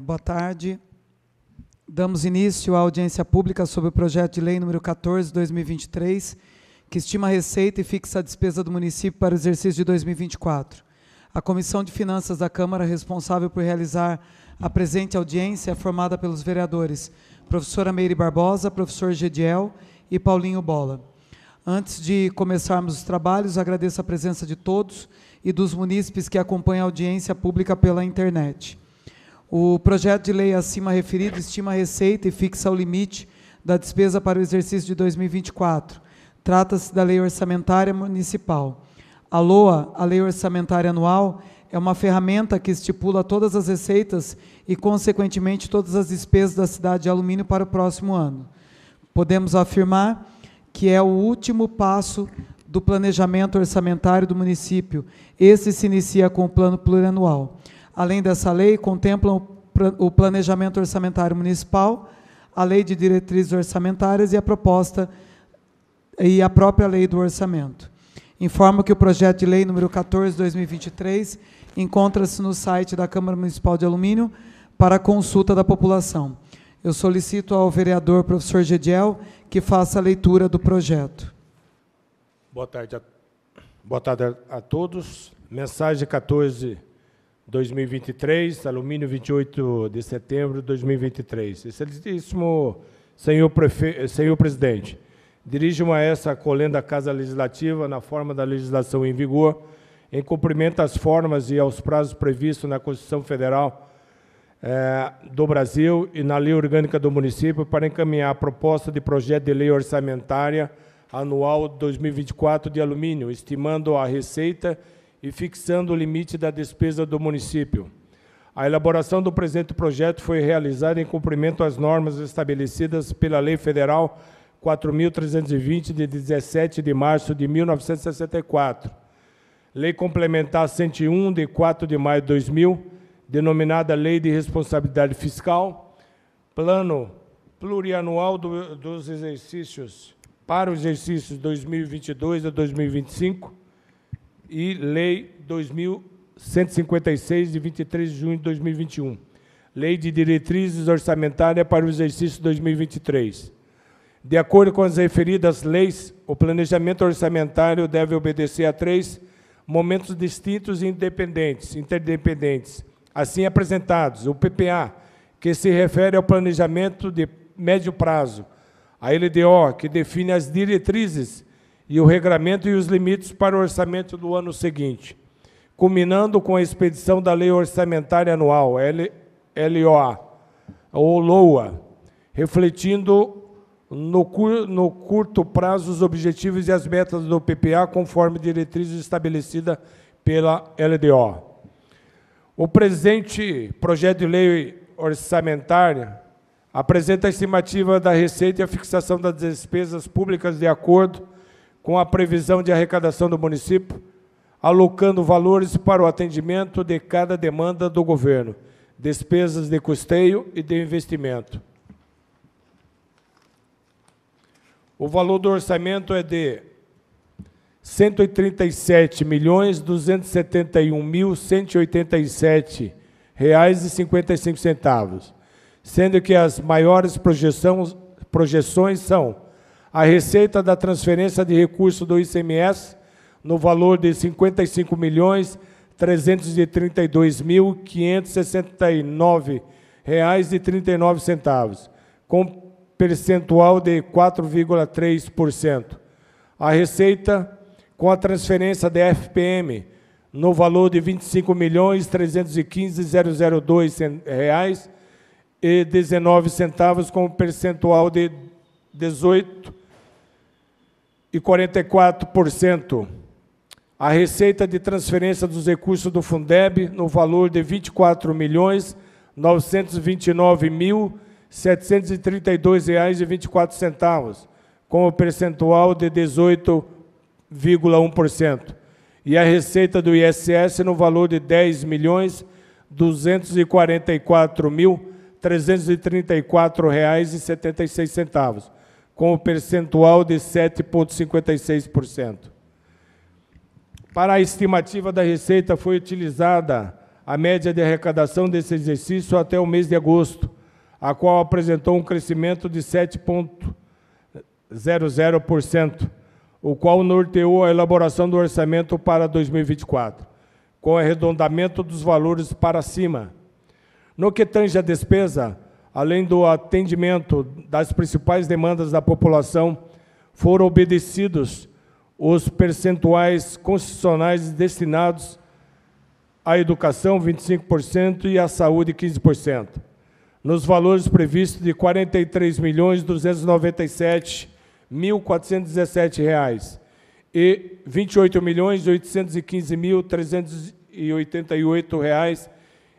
Boa tarde. Damos início à audiência pública sobre o projeto de lei número 14/2023, que estima a receita e fixa a despesa do município para o exercício de 2024. A Comissão de Finanças da Câmara, responsável por realizar a presente audiência, é formada pelos vereadores professora Meire Barbosa, professor Gediel e Paulinho Bola. Antes de começarmos os trabalhos, agradeço a presença de todos e dos munícipes que acompanham a audiência pública pela internet. O projeto de lei acima referido estima a receita e fixa o limite da despesa para o exercício de 2024. Trata-se da Lei Orçamentária Municipal. A LOA, a Lei Orçamentária Anual, é uma ferramenta que estipula todas as receitas e, consequentemente, todas as despesas da cidade de Alumínio para o próximo ano. Podemos afirmar que é o último passo do planejamento orçamentário do município. Esse se inicia com o plano plurianual. Além dessa lei, contemplam o planejamento orçamentário municipal, a lei de diretrizes orçamentárias e a proposta e a própria lei do orçamento. Informo que o projeto de lei número 14/2023 encontra-se no site da Câmara Municipal de Alumínio para consulta da população. Eu solicito ao vereador professor Gediel que faça a leitura do projeto. Boa tarde a todos. Mensagem 14/2023, Alumínio, 28 de setembro de 2023. Excelentíssimo senhor presidente, dirijo-me a essa colenda Casa Legislativa na forma da legislação em vigor, em cumprimento às formas e aos prazos previstos na Constituição Federal do Brasil e na Lei Orgânica do Município, para encaminhar a proposta de projeto de lei orçamentária anual 2024 de alumínio, estimando a receita e fixando o limite da despesa do município. A elaboração do presente projeto foi realizada em cumprimento às normas estabelecidas pela Lei Federal 4.320, de 17 de março de 1964, Lei Complementar 101, de 4 de maio de 2000, denominada Lei de Responsabilidade Fiscal, Plano Plurianual dos Exercícios para os exercícios 2022 a 2025 e Lei 2.156, de 23 de junho de 2021, Lei de Diretrizes Orçamentárias para o exercício 2023. De acordo com as referidas leis, o planejamento orçamentário deve obedecer a 3 momentos distintos e interdependentes, assim apresentados: o PPA, que se refere ao planejamento de médio prazo, a LDO, que define as diretrizes e o regramento e os limites para o orçamento do ano seguinte, culminando com a expedição da Lei Orçamentária Anual, LOA, ou LOA, refletindo no curto prazo os objetivos e as metas do PPA, conforme diretrizes estabelecidas pela LDO. O presente projeto de lei orçamentária apresenta a estimativa da receita e a fixação das despesas públicas de acordo com a previsão de arrecadação do município, alocando valores para o atendimento de cada demanda do governo, despesas de custeio e de investimento. O valor do orçamento é de R$ 137.271.187,55, sendo que as maiores projeções são a receita da transferência de recursos do ICMS, no valor de R$ 55.332.569,39, com percentual de 4,3%. A receita com a transferência da FPM, no valor de R$ 25.315.002,19, com percentual de 18,44%. A receita de transferência dos recursos do Fundeb, no valor de R$ 24.929.732,24, com o percentual de 18,1%. E a receita do ISS no valor de R$ 10.244.334,76, com o percentual de 7,56%. Para a estimativa da receita foi utilizada a média de arrecadação desse exercício até o mês de agosto, a qual apresentou um crescimento de 7,00%, o qual norteou a elaboração do orçamento para 2024, com arredondamento dos valores para cima. No que tange à despesa, além do atendimento das principais demandas da população, foram obedecidos os percentuais constitucionais destinados à educação, 25%, e à saúde, 15%, nos valores previstos de R$ 43.297.417 e R$ 28.815.388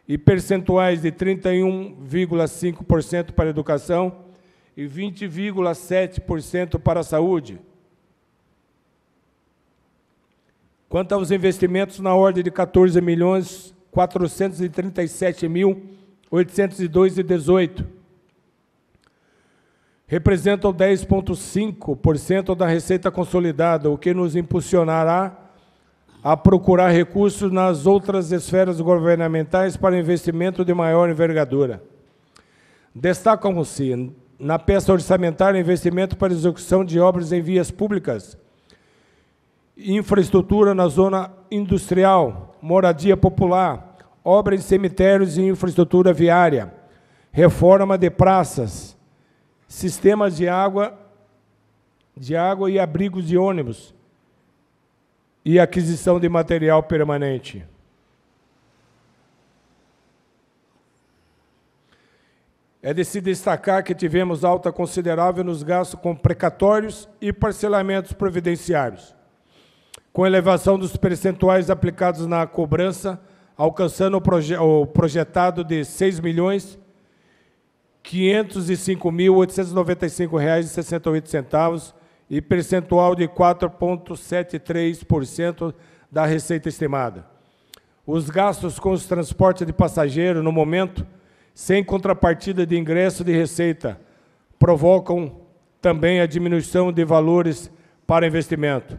e percentuais de 31,5% para a educação e 20,7% para a saúde. Quanto aos investimentos, na ordem de R$ 14.437.802,18, representam 10,5% da receita consolidada, o que nos impulsionará a procurar recursos nas outras esferas governamentais para investimento de maior envergadura. Destacam-se na peça orçamentária investimento para execução de obras em vias públicas, infraestrutura na zona industrial, moradia popular, obra em cemitérios e infraestrutura viária, reforma de praças, sistemas de água e abrigos de ônibus e aquisição de material permanente. É de se destacar que tivemos alta considerável nos gastos com precatórios e parcelamentos previdenciários, com elevação dos percentuais aplicados na cobrança, alcançando o projetado de R$ 6.505.895,68 e percentual de 4,73% da receita estimada. Os gastos com os transportes de passageiro, no momento, sem contrapartida de ingresso de receita, provocam também a diminuição de valores para investimento.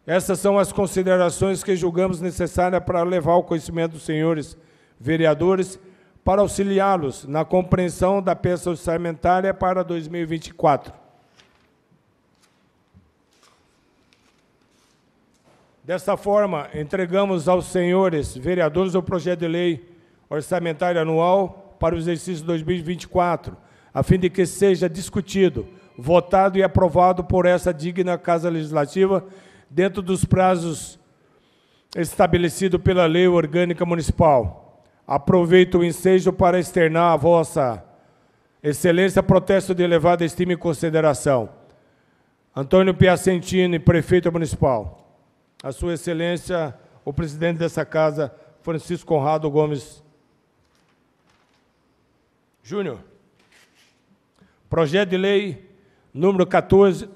Essas são as considerações que julgamos necessárias para levar ao conhecimento dos senhores vereadores, para auxiliá-los na compreensão da peça orçamentária para 2024. Desta forma, entregamos aos senhores vereadores o projeto de lei orçamentária anual para o exercício 2024, a fim de que seja discutido, votado e aprovado por essa digna Casa Legislativa, dentro dos prazos estabelecidos pela Lei Orgânica Municipal. Aproveito o ensejo para externar a vossa excelência protesto de elevada estima e consideração. Antônio Piacentini, prefeito municipal. A sua excelência, o presidente dessa casa, Francisco Conrado Gomes Júnior. Projeto de lei número 14...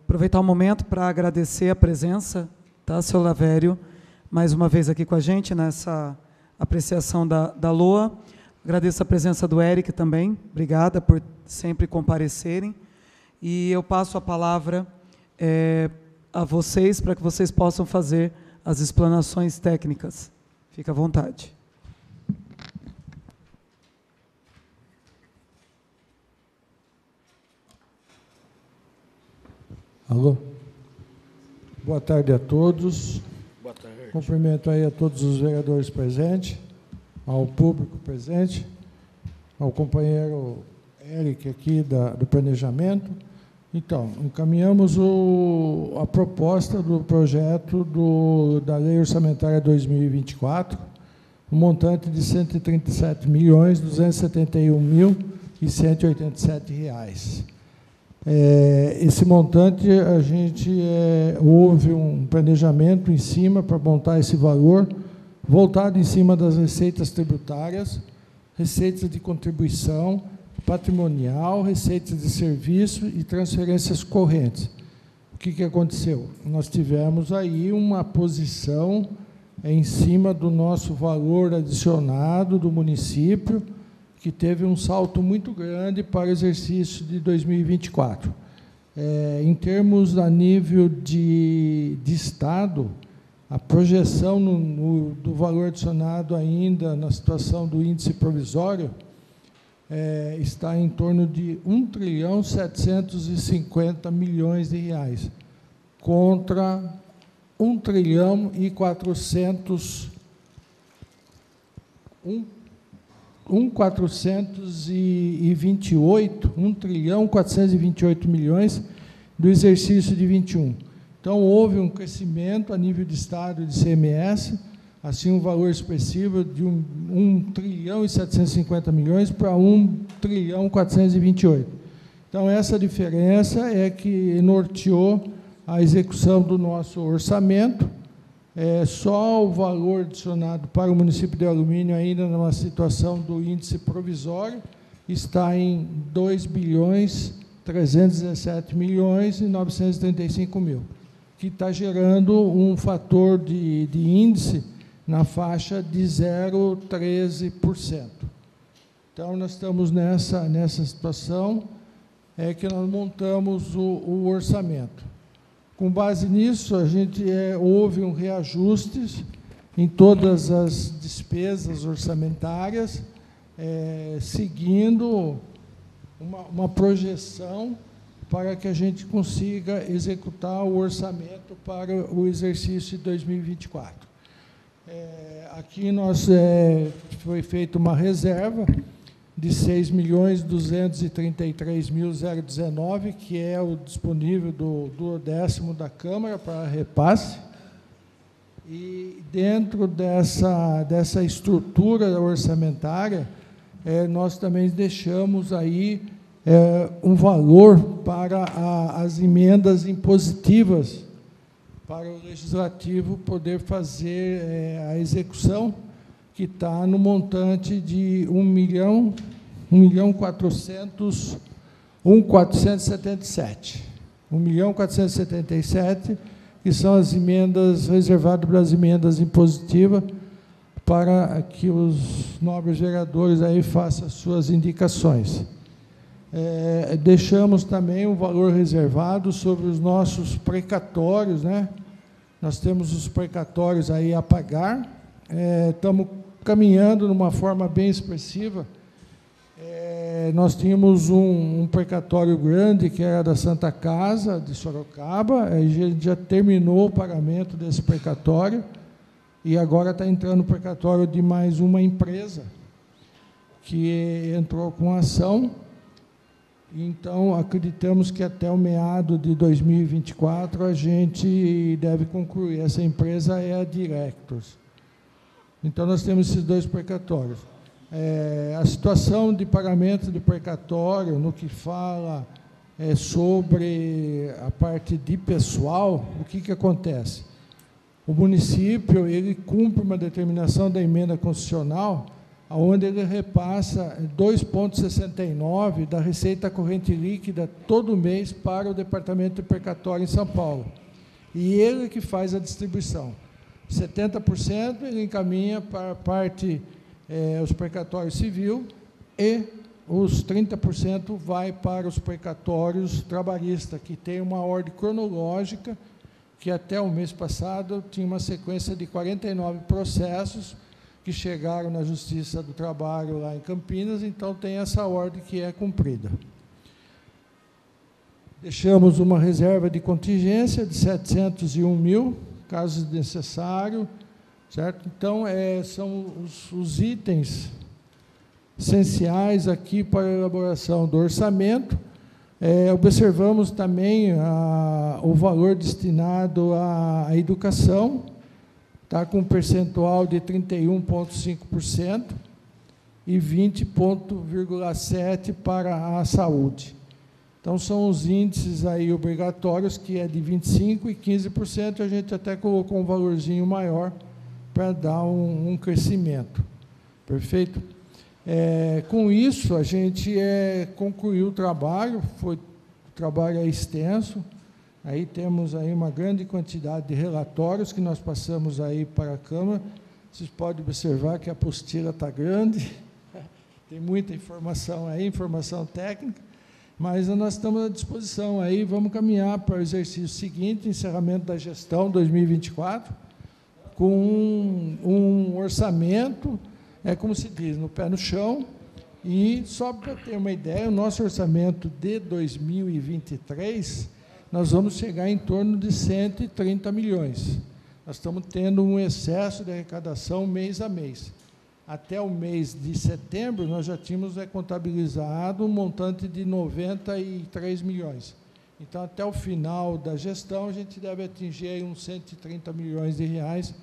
aproveitar o momento para agradecer a presença, tá, seu Lavério, mais uma vez aqui com a gente nessa apreciação da LOA. Agradeço a presença do Eric também, obrigada por sempre comparecerem. E eu passo a palavra a vocês, para que vocês possam fazer as explanações técnicas. Fique à vontade. Alô? Boa tarde a todos. Boa tarde. Cumprimento aí a todos os vereadores presentes, ao público presente, ao companheiro Eric aqui do planejamento. Então, encaminhamos a proposta do projeto da Lei Orçamentária 2024, um montante de R$ 137.271.187. Esse montante, a gente houve um planejamento em cima para montar esse valor, voltado em cima das receitas tributárias, receitas de contribuição patrimonial, receitas de serviço e transferências correntes. o que aconteceu? Nós tivemos aí uma posição em cima do nosso valor adicionado do município, que teve um salto muito grande para o exercício de 2024. Em termos a nível de Estado, a projeção do valor adicionado ainda na situação do índice provisório está em torno de 1.750 bilhões de reais, contra 1.428 milhões do exercício de 21. Então, houve um crescimento a nível de Estado de CMS, assim um valor expressivo de 1.750 milhões para 1.428. Então, essa diferença é que norteou a execução do nosso orçamento. Só o valor adicionado para o município de Alumínio, ainda numa situação do índice provisório, está em 2.317.935.000, que está gerando um fator de índice na faixa de 0,13%. Então, nós estamos nessa situação, que nós montamos o orçamento. Com base nisso, a gente houve um reajuste em todas as despesas orçamentárias, seguindo uma projeção para que a gente consiga executar o orçamento para o exercício de 2024. Aqui foi feita uma reserva de 6.233.019, que é o disponível do 10º da Câmara para repasse. E dentro dessa estrutura orçamentária, nós também deixamos aí um valor para as emendas impositivas, para o Legislativo poder fazer a execução, que está no montante de 1.477, que são as emendas reservadas para as emendas impositivas, para que os nobres vereadores aí façam as suas indicações. Deixamos também um valor reservado sobre os nossos precatórios, né? Nós temos os precatórios aí a pagar, estamos caminhando numa forma bem expressiva. Nós tínhamos um precatório grande, que era da Santa Casa, de Sorocaba, a gente já terminou o pagamento desse precatório, e agora está entrando o precatório de mais uma empresa, que entrou com ação. Então, acreditamos que até o meado de 2024 a gente deve concluir. Essa empresa é a Directors. Então, nós temos esses dois precatórios. A situação de pagamento de precatório, no que fala sobre a parte de pessoal, o que acontece? O município, ele cumpre uma determinação da emenda constitucional, onde ele repassa 2,69 da receita corrente líquida todo mês para o Departamento de Precatório em São Paulo. E ele que faz a distribuição. 70% ele encaminha para a parte, os precatórios civil, e os 30% vai para os precatórios trabalhistas, que tem uma ordem cronológica, que até o mês passado tinha uma sequência de 49 processos que chegaram na Justiça do Trabalho lá em Campinas, então tem essa ordem que é cumprida. Deixamos uma reserva de contingência de 701 mil, caso necessário, certo? Então, são os itens essenciais aqui para a elaboração do orçamento. Observamos também o valor destinado à educação, está com um percentual de 31,5% e 20,7% para a saúde. Então, são os índices aí obrigatórios, que é de 25% e 15%, a gente até colocou um valorzinho maior para dar um crescimento. Perfeito? Com isso, a gente concluiu o trabalho, o trabalho é extenso, Aí temos aí uma grande quantidade de relatórios que nós passamos aí para a Câmara. Vocês podem observar que a apostila está grande, tem muita informação aí, informação técnica, mas nós estamos à disposição aí, vamos caminhar para o exercício seguinte, encerramento da gestão 2024, com um orçamento, como se diz, no pé no chão. E só para ter uma ideia, o nosso orçamento de 2023, nós vamos chegar em torno de 130 milhões. Nós estamos tendo um excesso de arrecadação mês a mês. Até o mês de setembro, nós já tínhamos contabilizado um montante de 93 milhões. Então, até o final da gestão, a gente deve atingir aí uns 130 milhões de reais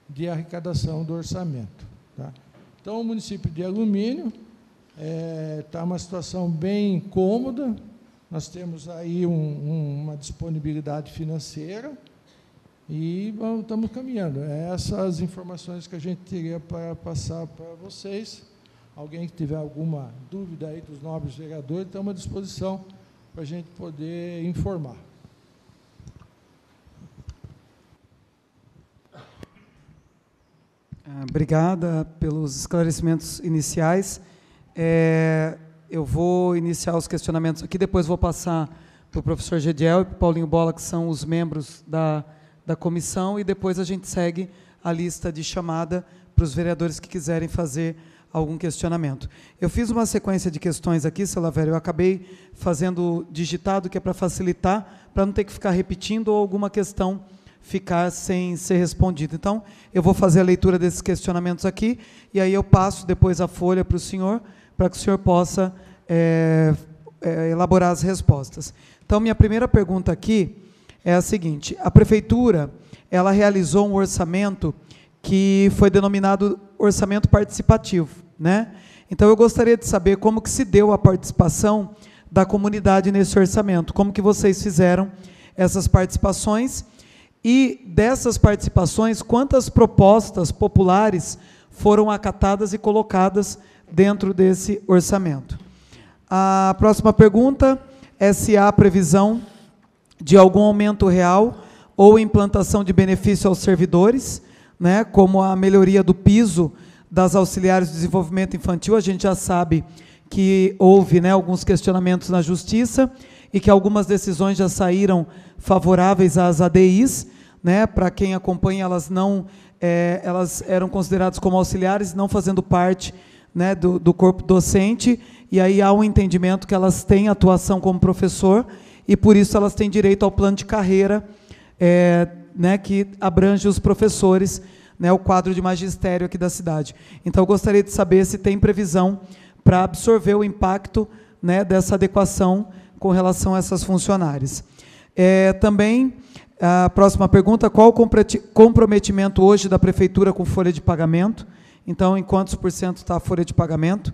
de arrecadação do orçamento. Tá? Então, o município de Alumínio está uma situação bem cômoda. Nós temos aí uma disponibilidade financeira e estamos caminhando. Essas informações que a gente teria para passar para vocês. Alguém que tiver alguma dúvida aí dos nobres vereadores, estamos à disposição para a gente poder informar. Obrigada pelos esclarecimentos iniciais. Eu vou iniciar os questionamentos aqui, depois vou passar para o professor Gediel e para o Paulinho Bola, que são os membros da comissão, e depois a gente segue a lista de chamada para os vereadores que quiserem fazer algum questionamento. Eu fiz uma sequência de questões aqui, seu Lavério, eu acabei fazendo digitado, que é para facilitar, para não ter que ficar repetindo ou alguma questão ficar sem ser respondida. Então, eu vou fazer a leitura desses questionamentos aqui, e aí eu passo depois a folha para o senhor, para que o senhor possa elaborar as respostas. Então, minha primeira pergunta aqui é a seguinte: a Prefeitura, ela realizou um orçamento que foi denominado orçamento participativo, né? Então, eu gostaria de saber como que se deu a participação da comunidade nesse orçamento, como que vocês fizeram essas participações, e dessas participações, quantas propostas populares foram acatadas e colocadas dentro desse orçamento. A próxima pergunta é se há previsão de algum aumento real ou implantação de benefício aos servidores, né, como a melhoria do piso das auxiliares de desenvolvimento infantil. A gente já sabe que houve, né, alguns questionamentos na Justiça e que algumas decisões já saíram favoráveis às ADIs, né, para quem acompanha, elas eram consideradas como auxiliares, não fazendo parte, né, do corpo docente, e aí há um entendimento que elas têm atuação como professor, e por isso elas têm direito ao plano de carreira, né, que abrange os professores, né, o quadro de magistério aqui da cidade. Então, eu gostaria de saber se tem previsão para absorver o impacto, né, dessa adequação com relação a essas funcionárias. Também, a próxima pergunta: qual o comprometimento hoje da Prefeitura com folha de pagamento? Então, em quantos por cento está a folha de pagamento?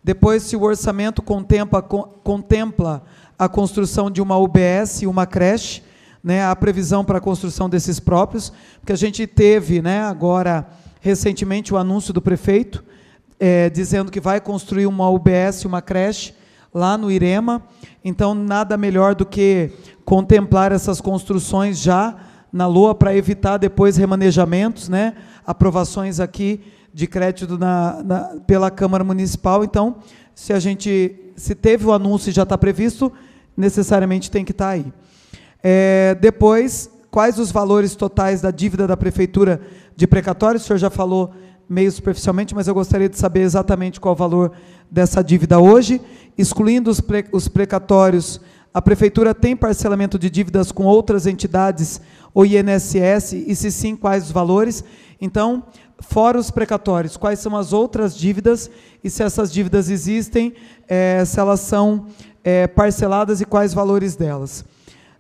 Depois, se o orçamento contempla a construção de uma UBS e uma creche, né, a previsão para a construção desses próprios, porque a gente teve, né, agora, recentemente, o anúncio do prefeito, dizendo que vai construir uma UBS e uma creche lá no Irema. Então, nada melhor do que contemplar essas construções já na LOA, para evitar depois remanejamentos, né, aprovações aqui de crédito pela Câmara Municipal. Então, se teve o anúncio e já está previsto, necessariamente tem que estar aí. Depois, quais os valores totais da dívida da Prefeitura de precatório? O senhor já falou meio superficialmente, mas eu gostaria de saber exatamente qual o valor dessa dívida hoje. Excluindo os precatórios, a Prefeitura tem parcelamento de dívidas com outras entidades ou INSS, e se sim, quais os valores? Então, fora os precatórios, quais são as outras dívidas, e se essas dívidas existem, se elas são parceladas e quais valores delas.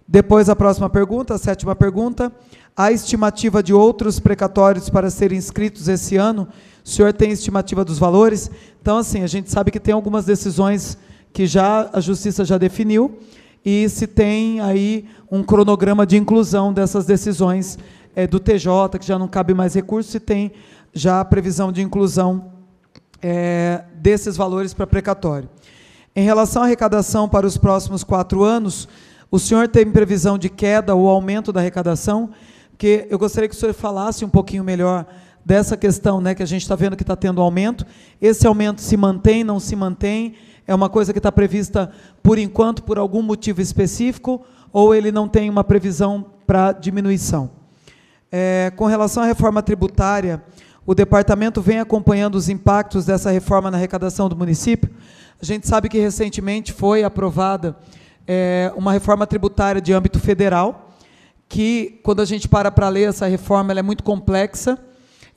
Depois, a próxima pergunta, a sétima pergunta: há estimativa de outros precatórios para serem inscritos esse ano? O senhor tem estimativa dos valores? Então, assim, a gente sabe que tem algumas decisões que a Justiça já definiu, e se tem aí um cronograma de inclusão dessas decisões do TJ, que já não cabe mais recurso, se tem já a previsão de inclusão desses valores para precatório. Em relação à arrecadação para os próximos 4 anos, O senhor tem previsão de queda ou aumento da arrecadação? Porque eu gostaria que o senhor falasse um pouquinho melhor dessa questão, né, que a gente está vendo que está tendo aumento. Esse aumento se mantém, não se mantém? É uma coisa que está prevista por enquanto, por algum motivo específico, ou ele não tem uma previsão para diminuição? Com relação à reforma tributária, o departamento vem acompanhando os impactos dessa reforma na arrecadação do município. A gente sabe que recentemente foi aprovada uma reforma tributária de âmbito federal, que, quando a gente para ler essa reforma, ela é muito complexa,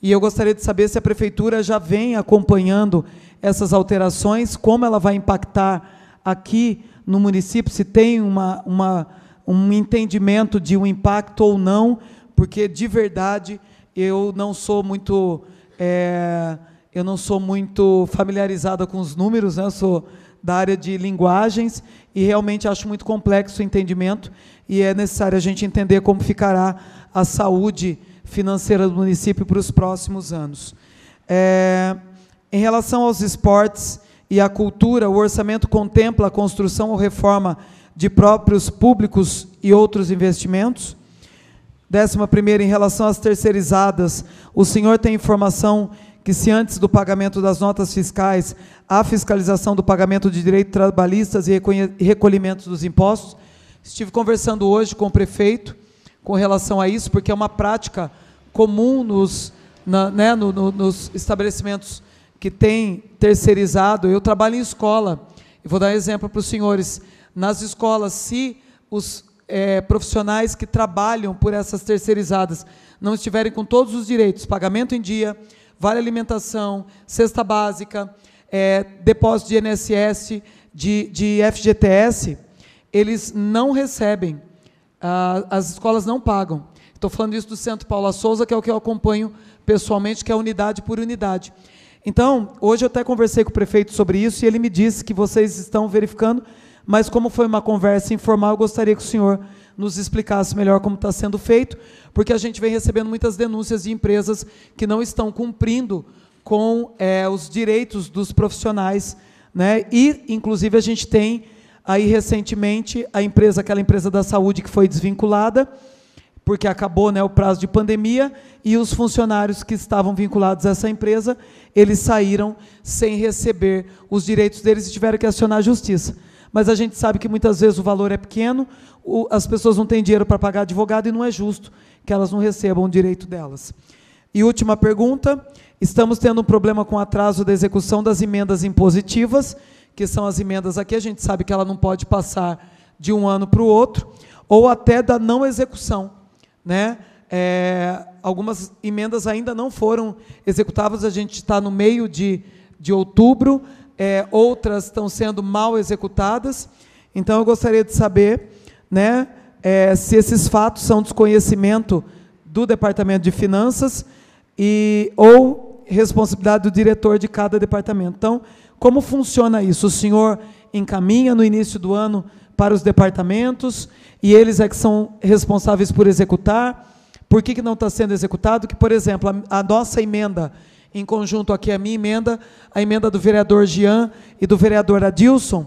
e eu gostaria de saber se a Prefeitura já vem acompanhando essas alterações, como ela vai impactar aqui no município, se tem um entendimento de um impacto ou não, porque, de verdade, eu não sou muito familiarizada com os números, né? Eu sou da área de linguagens e realmente acho muito complexo o entendimento, e é necessário a gente entender como ficará a saúde financeira do município para os próximos anos. Em relação aos esportes e à cultura, o orçamento contempla a construção ou reforma de próprios públicos e outros investimentos? 11ª, em relação às terceirizadas, o senhor tem informação que, se antes do pagamento das notas fiscais, há fiscalização do pagamento de direitos trabalhistas e recolhimento dos impostos? Estive conversando hoje com o prefeito com relação a isso, porque é uma prática comum nos estabelecimentos que têm terceirizado. Eu trabalho em escola, e vou dar um exemplo para os senhores. Nas escolas, se os profissionais que trabalham por essas terceirizadas não estiverem com todos os direitos, pagamento em dia, vale alimentação, cesta básica, depósito de INSS, de FGTS, eles não recebem, as escolas não pagam. Estou falando isso do Centro Paula Souza, que é o que eu acompanho pessoalmente, que é unidade por unidade. Então, hoje eu até conversei com o prefeito sobre isso, e ele me disse que vocês estão verificando, mas como foi uma conversa informal, eu gostaria que o senhor nos explicasse melhor como está sendo feito, porque a gente vem recebendo muitas denúncias de empresas que não estão cumprindo com os direitos dos profissionais, né? E, inclusive, a gente tem aí recentemente aquela empresa da saúde que foi desvinculada, porque acabou, né, o prazo de pandemia, e os funcionários que estavam vinculados a essa empresa, eles saíram sem receber os direitos deles e tiveram que acionar a justiça. Mas a gente sabe que muitas vezes o valor é pequeno, as pessoas não têm dinheiro para pagar advogado, e não é justo que elas não recebam o direito delas. E última pergunta: estamos tendo um problema com o atraso da execução das emendas impositivas, que são as emendas aqui, a gente sabe que ela não pode passar de um ano para o outro, ou até da não execução, né? Algumas emendas ainda não foram executadas, a gente está no meio de outubro, outras estão sendo mal executadas. Então, eu gostaria de saber, né, se esses fatos são desconhecimento do Departamento de Finanças ou responsabilidade do diretor de cada departamento. Então, como funciona isso? O senhor encaminha no início do ano para os departamentos, e eles é que são responsáveis por executar? Por que não está sendo executado? Que, por exemplo, a nossa emenda, em conjunto aqui, a minha emenda, a emenda do vereador Jean e do vereador Adilson,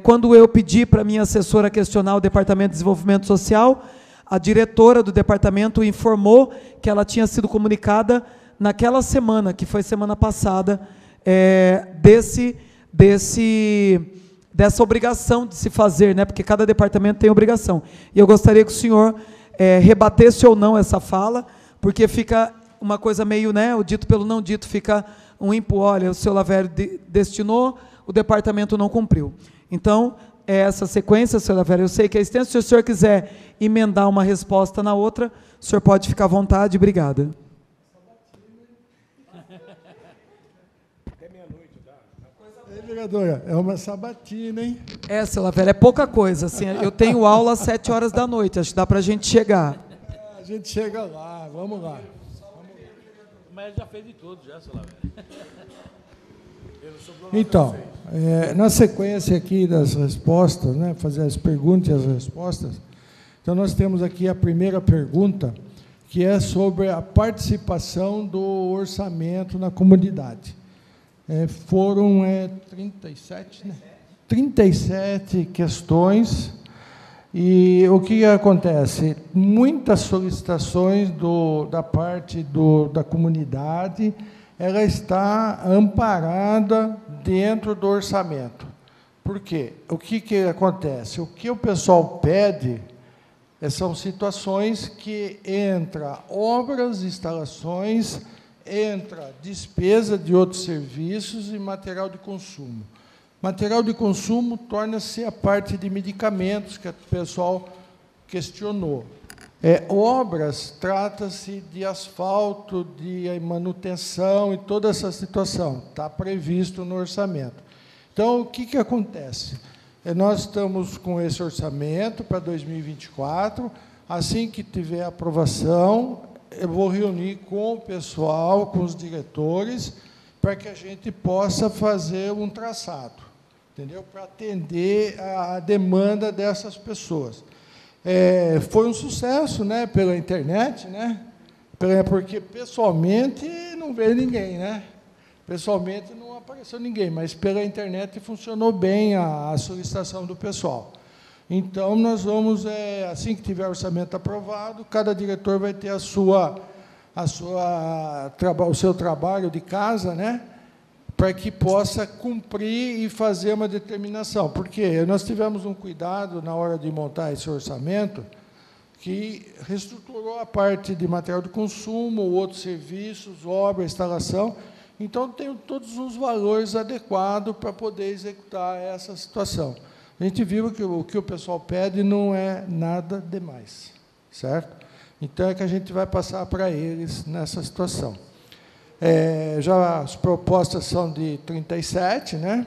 quando eu pedi para a minha assessora questionar o Departamento de Desenvolvimento Social, a diretora do departamento informou que ela tinha sido comunicada naquela semana, que foi semana passada, dessa obrigação de se fazer, né, porque cada departamento tem obrigação. E eu gostaria que o senhor rebatesse ou não essa fala, porque fica uma coisa meio, né, o dito pelo não dito, fica um ímpio, olha, o seu Lavério destinou, o departamento não cumpriu. Então, essa sequência, seu Lavério, eu sei que é extenso, se o senhor quiser emendar uma resposta na outra, o senhor pode ficar à vontade. Obrigada. Vereadora, é uma sabatina, hein? Seu Lavério, é pouca coisa. Assim, eu tenho aula às 7 horas da noite, acho que dá para a gente chegar. A gente chega lá, vamos lá. Mas já fez de tudo, já, seu Lavério. Então, na sequência aqui das respostas, né, fazer as perguntas e as respostas, então nós temos aqui a primeira pergunta, que é sobre a participação do orçamento na comunidade. Foram 37, né? 37 questões, E o que acontece? Muitas solicitações da parte da comunidade, ela está amparada dentro do orçamento. Por quê? O que acontece? O que o pessoal pede são situações que entra obras, instalações, entra despesa de outros serviços e material de consumo. Material de consumo torna-se a parte de medicamentos que o pessoal questionou. Obras, trata-se de asfalto, de manutenção e toda essa situação. Está previsto no orçamento. Então, o que acontece? Nós estamos com esse orçamento para 2024. Assim que tiver aprovação, eu vou reunir com o pessoal, com os diretores, para que a gente possa fazer um traçado, entendeu? Para atender a demanda dessas pessoas. Foi um sucesso, né, pela internet, né? Porque pessoalmente não veio ninguém, né? Pessoalmente não apareceu ninguém, mas pela internet funcionou bem a solicitação do pessoal. Então, nós vamos, assim que tiver orçamento aprovado, cada diretor vai ter o seu trabalho de casa, né, para que possa cumprir e fazer uma determinação. Porque nós tivemos um cuidado na hora de montar esse orçamento, que reestruturou a parte de material de consumo, outros serviços, obra, instalação. Então, tem todos os valores adequados para poder executar essa situação. A gente viu que o que o pessoal pede não é nada demais, certo? Então, é que a gente vai passar para eles nessa situação. Já as propostas são de 37, né?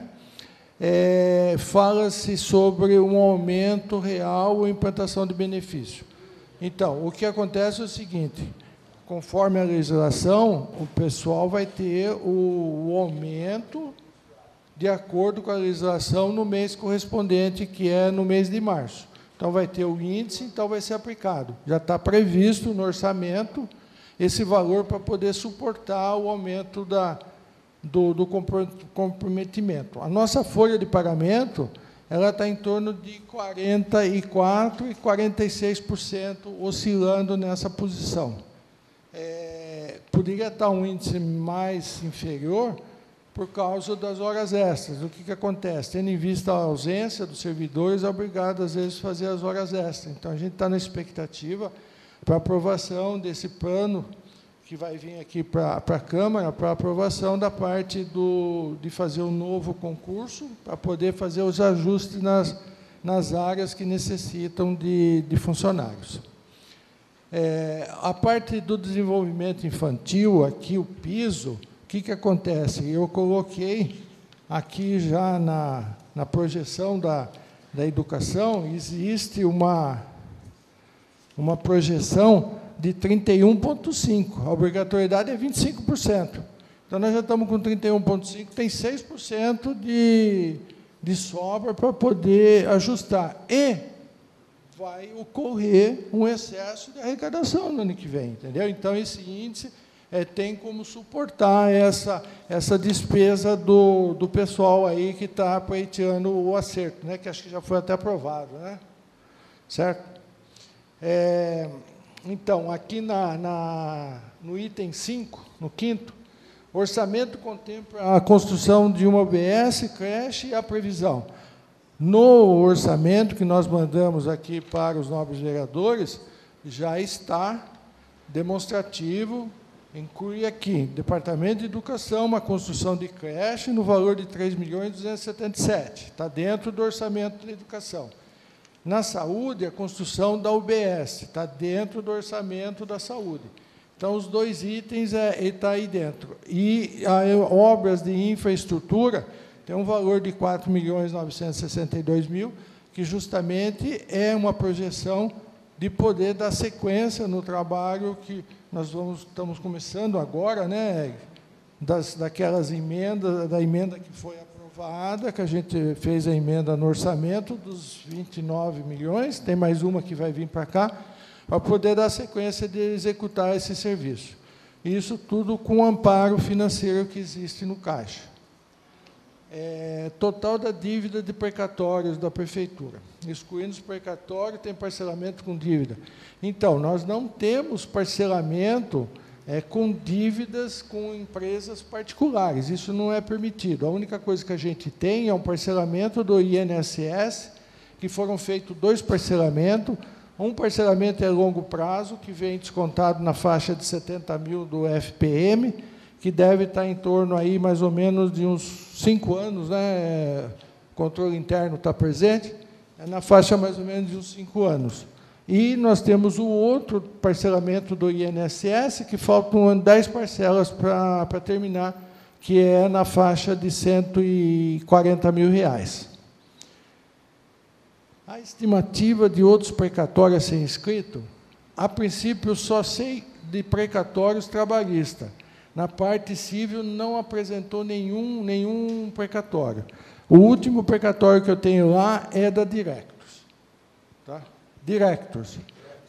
Fala-se sobre um aumento real ou implantação de benefício. Então, o que acontece é o seguinte: conforme a legislação, o pessoal vai ter o aumento de acordo com a legislação no mês correspondente, que é no mês de março. Então, vai ter o índice, então vai ser aplicado. Já está previsto no orçamento esse valor para poder suportar o aumento do comprometimento. A nossa folha de pagamento, ela está em torno de 44% e 46%, oscilando nessa posição. Poderia estar um índice mais inferior por causa das horas extras. O que acontece? Tendo em vista a ausência dos servidores, é obrigado, às vezes, a fazer as horas extras. Então, a gente está na expectativa para aprovação desse plano, que vai vir aqui para a Câmara, para aprovação da parte de fazer um novo concurso, para poder fazer os ajustes nas áreas que necessitam de funcionários. A parte do desenvolvimento infantil, aqui o piso, o que acontece? Eu coloquei aqui já na projeção da educação, existe uma projeção de 31,5%. A obrigatoriedade é 25%. Então, nós já estamos com 31,5%, tem 6% de sobra para poder ajustar. E vai ocorrer um excesso de arrecadação no ano que vem, entendeu? Então, esse índice tem como suportar essa despesa do pessoal aí que está pleiteando o acerto, né? Que acho que já foi até aprovado, né? Certo? Então, aqui no item 5, no 5º, o orçamento contempla a construção de uma UBS, creche e a previsão. No orçamento que nós mandamos aqui para os nobres vereadores, já está demonstrativo, inclui aqui, Departamento de Educação, uma construção de creche no valor de 3.277.000, está dentro do orçamento de educação. Na saúde, a construção da UBS, está dentro do orçamento da saúde. Então, os dois itens está aí dentro. E obras de infraestrutura tem um valor de 4.962.000, que justamente é uma projeção de poder dar sequência no trabalho que nós estamos começando agora, né, daquelas emendas, da emenda que foi aprovada, que a gente fez a emenda no orçamento dos 29 milhões, tem mais uma que vai vir para cá, para poder dar sequência de executar esse serviço. Isso tudo com o amparo financeiro que existe no Caixa. total da dívida de precatórios da Prefeitura. Excluindo os precatórios, tem parcelamento com dívida. Então, nós não temos parcelamento com dívidas com empresas particulares. Isso não é permitido. A única coisa que a gente tem é um parcelamento do INSS, que foram feitos 2 parcelamentos. Um parcelamento é a longo prazo, que vem descontado na faixa de 70 mil do FPM, que deve estar em torno aí mais ou menos de uns 5 anos, né? O controle interno está presente, na faixa mais ou menos de uns 5 anos. E nós temos o outro parcelamento do INSS, que faltam 10 parcelas para terminar, que é na faixa de R$140 mil. A estimativa de outros precatórios a ser inscrito, a princípio, só sei de precatórios trabalhistas. Na parte civil, não apresentou nenhum precatório. O último precatório que eu tenho lá é da Directors. Tá? Directors,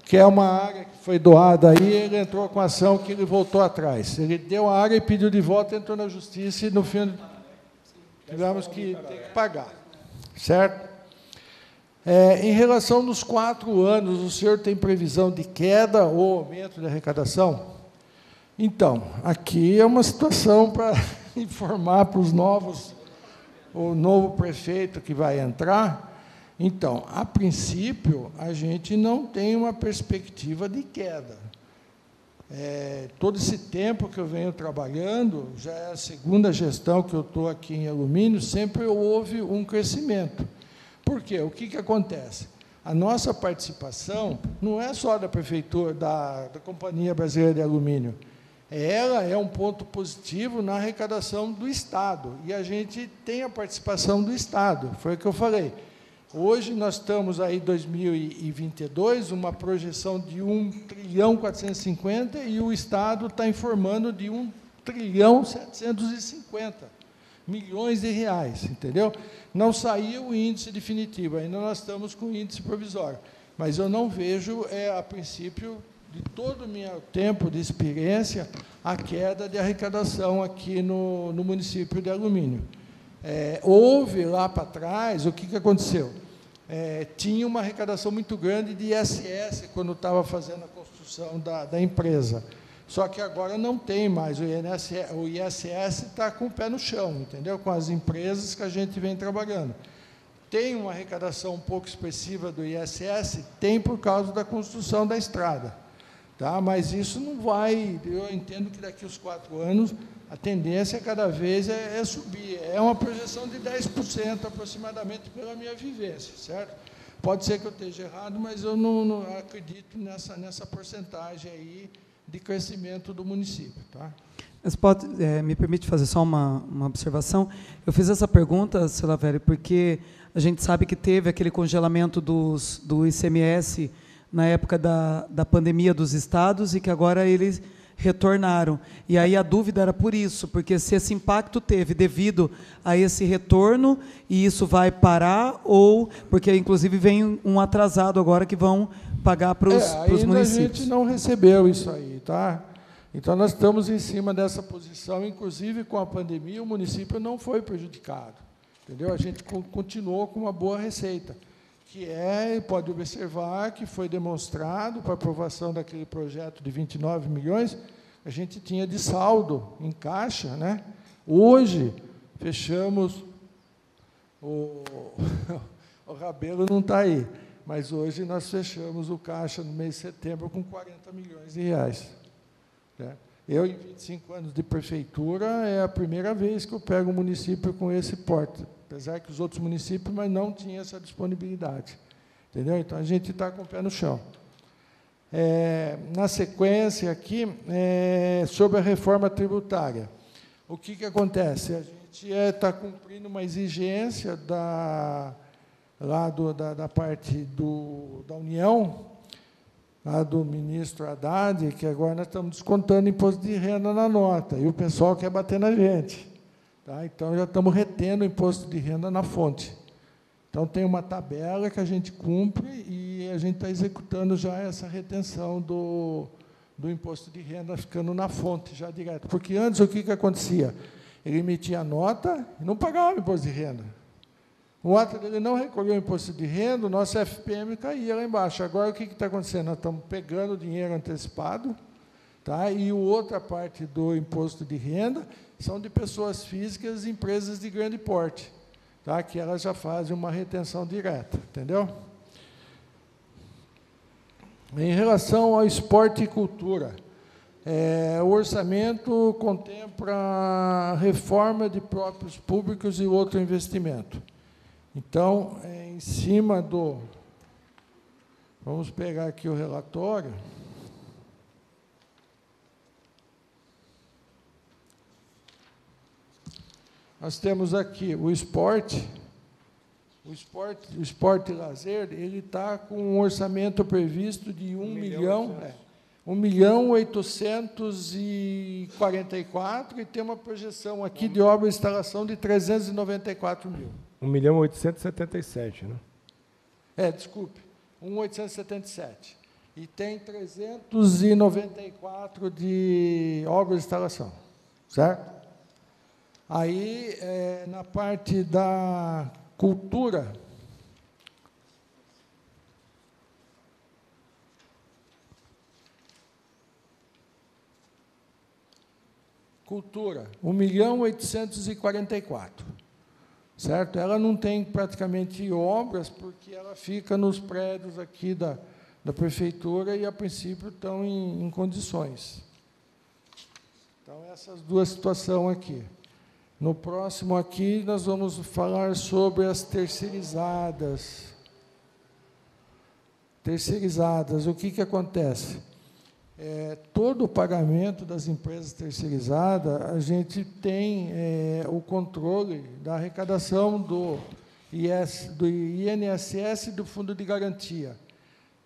que é uma área que foi doada aí, ele entrou com a ação que ele voltou atrás. Ele deu a área e pediu de volta, entrou na justiça e, no fim, tivemos que ter que pagar. Certo? Em relação nos 4 anos, o senhor tem previsão de queda ou aumento de arrecadação? Então, aqui é uma situação para informar para o novo prefeito que vai entrar. Então, a princípio, a gente não tem uma perspectiva de queda. Todo esse tempo que eu venho trabalhando, já é a segunda gestão que eu estou aqui em alumínio, sempre houve um crescimento. Por quê? O que acontece? A nossa participação não é só da Prefeitura, da Companhia Brasileira de Alumínio. Ela é um ponto positivo na arrecadação do Estado. E a gente tem a participação do Estado. Foi o que eu falei. Hoje nós estamos aí, em 2022, uma projeção de 1.450 trilhão e o Estado está informando de 1.750 trilhões de reais, entendeu? Não saiu o índice definitivo, ainda nós estamos com o índice provisório. Mas eu não vejo, a princípio, de todo o meu tempo de experiência, a queda de arrecadação aqui no município de Alumínio. Houve lá para trás, o que aconteceu? Tinha uma arrecadação muito grande de ISS, quando estava fazendo a construção da empresa. Só que agora não tem mais, o ISS está com o pé no chão, entendeu? Com as empresas que a gente vem trabalhando. Tem uma arrecadação um pouco expressiva do ISS? Tem, por causa da construção da estrada. Tá? Mas isso não vai, eu entendo que daqui aos 4 anos, a tendência cada vez é subir. É uma projeção de 10% aproximadamente pela minha vivência, certo? Pode ser que eu esteja errado, mas eu não acredito nessa porcentagem aí de crescimento do município. Tá? Mas me permite fazer só uma observação? Eu fiz essa pergunta, Silavério, porque a gente sabe que teve aquele congelamento do ICMS na época da pandemia dos estados e que agora eles retornaram. E aí a dúvida era por isso, porque se esse impacto teve devido a esse retorno, e isso vai parar, ou... Porque, inclusive, vem um atrasado agora que vão pagar para os municípios. A gente não recebeu isso aí, tá? Então, nós estamos em cima dessa posição, inclusive com a pandemia, o município não foi prejudicado, entendeu? A gente continuou com uma boa receita, que pode observar que foi demonstrado para aprovação daquele projeto de 29 milhões, a gente tinha de saldo em caixa, né? Hoje, fechamos, o Rabelo não está aí, mas hoje nós fechamos o caixa no mês de setembro com 40 milhões de reais. Né? Eu, em 25 anos de prefeitura, é a primeira vez que eu pego um município com esse porte, apesar que os outros municípios, mas não tinham essa disponibilidade. Entendeu? Então, a gente está com o pé no chão. Na sequência aqui, sobre a reforma tributária. O que acontece? A gente está cumprindo uma exigência da parte da União, lá do ministro Haddad, que agora nós estamos descontando imposto de renda na nota, e o pessoal quer bater na gente. Tá? Então, já estamos retendo o imposto de renda na fonte. Então, tem uma tabela que a gente cumpre e a gente está executando já essa retenção do imposto de renda, ficando na fonte, já direto. Porque antes, o que acontecia? Ele emitia nota e não pagava imposto de renda. O ato dele não recolheu o imposto de renda, o nosso FPM caía lá embaixo. Agora, o que está acontecendo? Nós estamos pegando o dinheiro antecipado, tá? E a outra parte do imposto de renda são de pessoas físicas e empresas de grande porte, tá? Que elas já fazem uma retenção direta, entendeu? Em relação ao esporte e cultura, o orçamento contempla a reforma de próprios públicos e outro investimento. Então, em cima do... Vamos pegar aqui o relatório. Nós temos aqui o esporte. O esporte e lazer, ele está com um orçamento previsto de 1.844 e tem uma projeção aqui de obra e instalação de 394 mil. 1.877.000, né? Desculpe, 1.877. E tem 394 de obra e instalação, certo? Aí, na parte da cultura, cultura, 1.844.000, certo? Ela não tem praticamente obras, porque ela fica nos prédios aqui da prefeitura e, a princípio, estão em condições. Então, essas duas situações aqui. No próximo aqui, nós vamos falar sobre as terceirizadas. Terceirizadas, o que acontece? Todo o pagamento das empresas terceirizadas, a gente tem o controle da arrecadação do INSS e do Fundo de Garantia.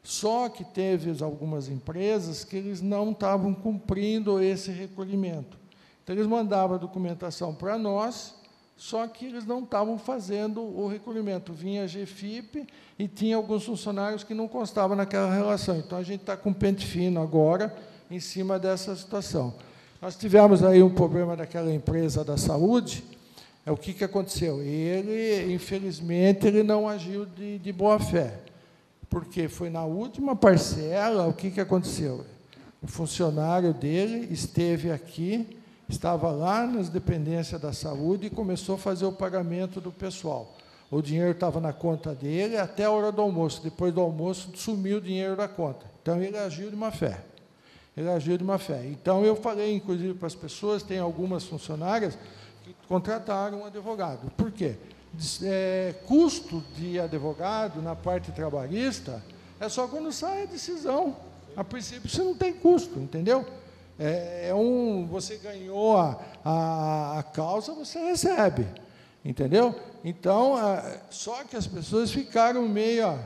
Só que teve algumas empresas que eles não estavam cumprindo esse recolhimento. Então, eles mandavam a documentação para nós, só que eles não estavam fazendo o recolhimento. Vinha a GFIP e tinha alguns funcionários que não constavam naquela relação. Então, a gente está com pente fino agora em cima dessa situação. Nós tivemos aí um problema daquela empresa da saúde. O que aconteceu? Ele, infelizmente, ele não agiu de boa fé, porque foi na última parcela. O que aconteceu? O funcionário dele esteve aqui, estava lá nas dependências da saúde e começou a fazer o pagamento do pessoal. O dinheiro estava na conta dele até a hora do almoço. Depois do almoço, sumiu o dinheiro da conta. Então, ele agiu de má fé. Ele agiu de má fé. Então, eu falei, inclusive, para as pessoas, tem algumas funcionárias que contrataram um advogado. Por quê? Custo de advogado na parte trabalhista é só quando sai a decisão. A princípio, você não tem custo, entendeu? Você ganhou a causa, você recebe, entendeu? Então, só que as pessoas ficaram meio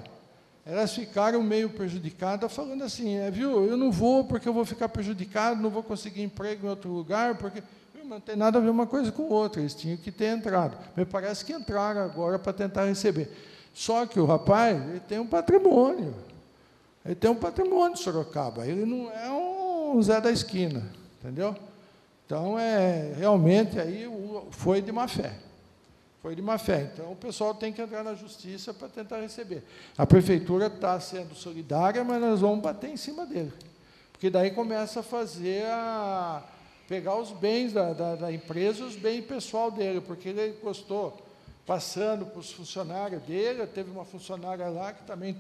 prejudicadas, falando assim, viu, eu não vou porque eu vou ficar prejudicado, não vou conseguir emprego em outro lugar, porque não tem nada a ver uma coisa com outra, eles tinham que ter entrado. Me parece que entraram agora para tentar receber. Só que o rapaz, ele tem um patrimônio. Ele tem um patrimônio de Sorocaba, ele não é um Zé da esquina, entendeu? Então, realmente, aí foi de má fé. Foi de má fé. Então, o pessoal tem que entrar na justiça para tentar receber. A prefeitura está sendo solidária, mas nós vamos bater em cima dele. Porque daí começa a pegar os bens da empresa e os bens pessoal dele, porque ele gostou, passando para os funcionários dele. Teve uma funcionária lá que também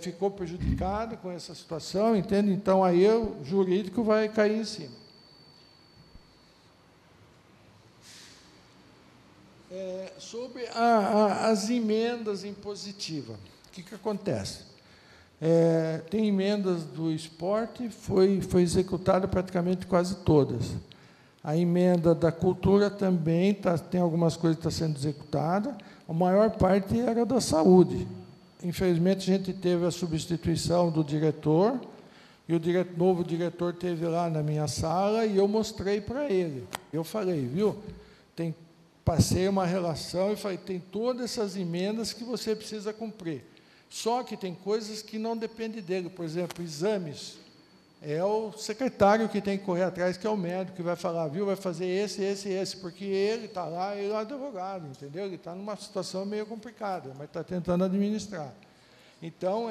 ficou prejudicada com essa situação, entende? Então, aí o jurídico vai cair em cima. Sobre as emendas impositivas, o que acontece? Tem emendas do esporte, foi executada praticamente quase todas. A emenda da cultura também tem algumas coisas que estão sendo executadas. A maior parte era da saúde. Infelizmente, a gente teve a substituição do diretor, e o novo diretor esteve lá na minha sala, e eu mostrei para ele. Eu falei, viu, passei uma relação e falei, tem todas essas emendas que você precisa cumprir. Só que tem coisas que não dependem dele, por exemplo, exames. é o secretário que tem que correr atrás, que é o médico, que vai falar, viu, vai fazer esse, porque ele está lá, ele é o advogado, entendeu? Ele está numa situação meio complicada, mas está tentando administrar. Então,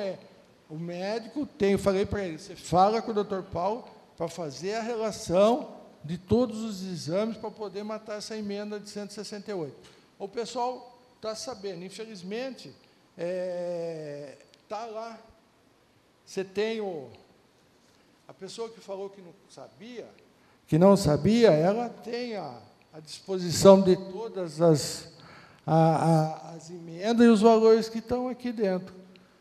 o médico tem, eu falei para ele, você fala com o doutor Paulo para fazer a relação de todos os exames para poder matar essa emenda de 168. O pessoal está sabendo, infelizmente, está lá. Você tem a pessoa que falou que não sabia, ela tem à disposição de todas as emendas e os valores que estão aqui dentro.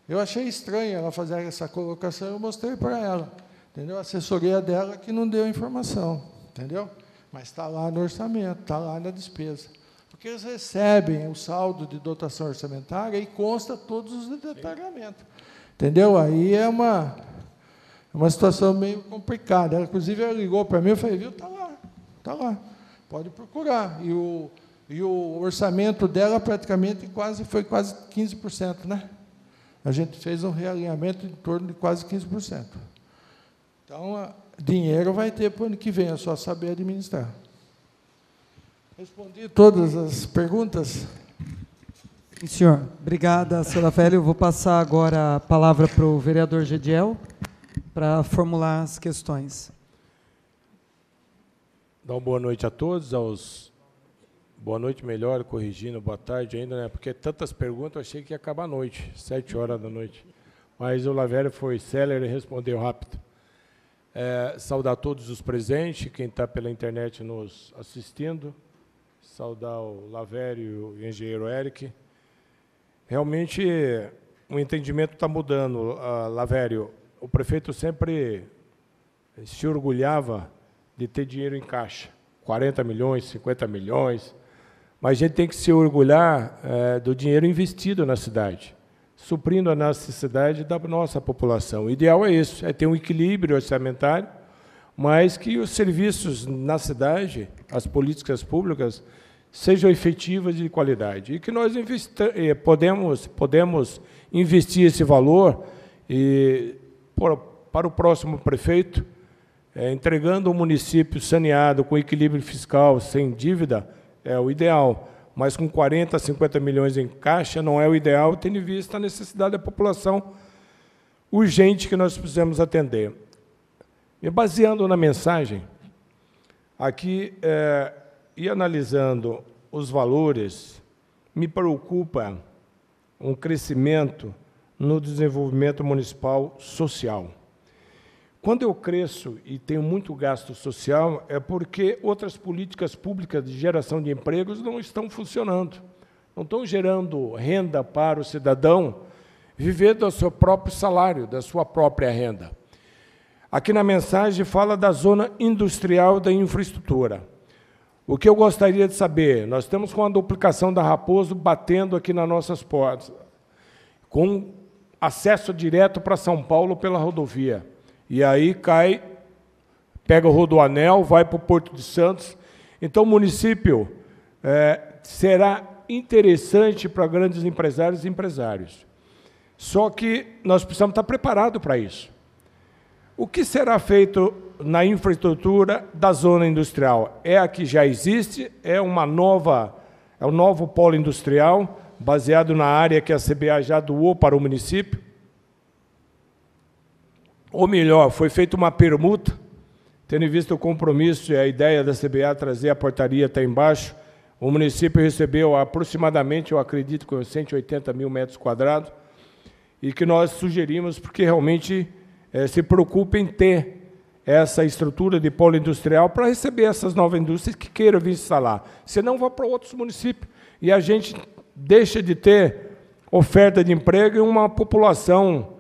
Eu achei estranho ela fazer essa colocação, eu mostrei para ela, entendeu? A assessoria dela que não deu informação, entendeu? Mas está lá no orçamento, está lá na despesa. Porque eles recebem o saldo de dotação orçamentária e consta todos os detalhamentos. Entendeu? Aí é uma situação meio complicada. Ela, inclusive, ela ligou para mim e eu falei, viu, está lá, pode procurar. E o orçamento dela praticamente foi quase 15%, né? A gente fez um realinhamento em torno de quase 15%. Então, dinheiro vai ter para o ano que vem, é só saber administrar. Respondi todas as perguntas? Sim, senhor. Obrigada, senhora Velho. Eu vou passar agora a palavra para o vereador Gediel para formular as questões. Dá uma boa noite a todos, boa noite melhor, corrigindo, boa tarde ainda, né? Porque tantas perguntas, eu achei que ia acabar a noite, 7 horas da noite. Mas o Lavério foi célere e respondeu rápido. Saudar todos os presentes, quem está pela internet nos assistindo, saudar o Lavério e o engenheiro Eric. Realmente, o entendimento está mudando, Lavério. O prefeito sempre se orgulhava de ter dinheiro em caixa, 40 milhões, 50 milhões, mas a gente tem que se orgulhar do dinheiro investido na cidade, suprindo a necessidade da nossa população. O ideal é isso, é ter um equilíbrio orçamentário, mas que os serviços na cidade, as políticas públicas, sejam efetivas e de qualidade. E que nós podemos investir esse valor para o próximo prefeito, entregando um município saneado, com equilíbrio fiscal, sem dívida, é o ideal. Mas com 40, 50 milhões em caixa não é o ideal, tendo em vista a necessidade da população urgente que nós precisamos atender. E baseando na mensagem, aqui, e analisando os valores, me preocupa um crescimento no desenvolvimento municipal social. Quando eu cresço e tenho muito gasto social, é porque outras políticas públicas de geração de empregos não estão funcionando, não estão gerando renda para o cidadão viver do seu próprio salário, da sua própria renda. Aqui na mensagem fala da zona industrial da infraestrutura. O que eu gostaria de saber, nós estamos com a duplicação da Raposo batendo aqui nas nossas portas, com acesso direto para São Paulo pela rodovia. E aí pega o Rodoanel, vai para o Porto de Santos. Então, o município será interessante para grandes empresários e empresários. Só que nós precisamos estar preparados para isso. O que será feito na infraestrutura da zona industrial? É a que já existe, é um novo polo industrial, baseado na área que a CBA já doou para o município. Ou melhor, foi feita uma permuta, tendo em vista o compromisso e a ideia da CBA trazer a portaria até embaixo. O município recebeu aproximadamente, eu acredito, com 180 mil metros quadrados, e que nós sugerimos, porque realmente se preocupa em ter essa estrutura de polo industrial para receber essas novas indústrias que queiram vir instalar. Senão, vão para outros municípios. E a gente deixa de ter oferta de emprego e uma população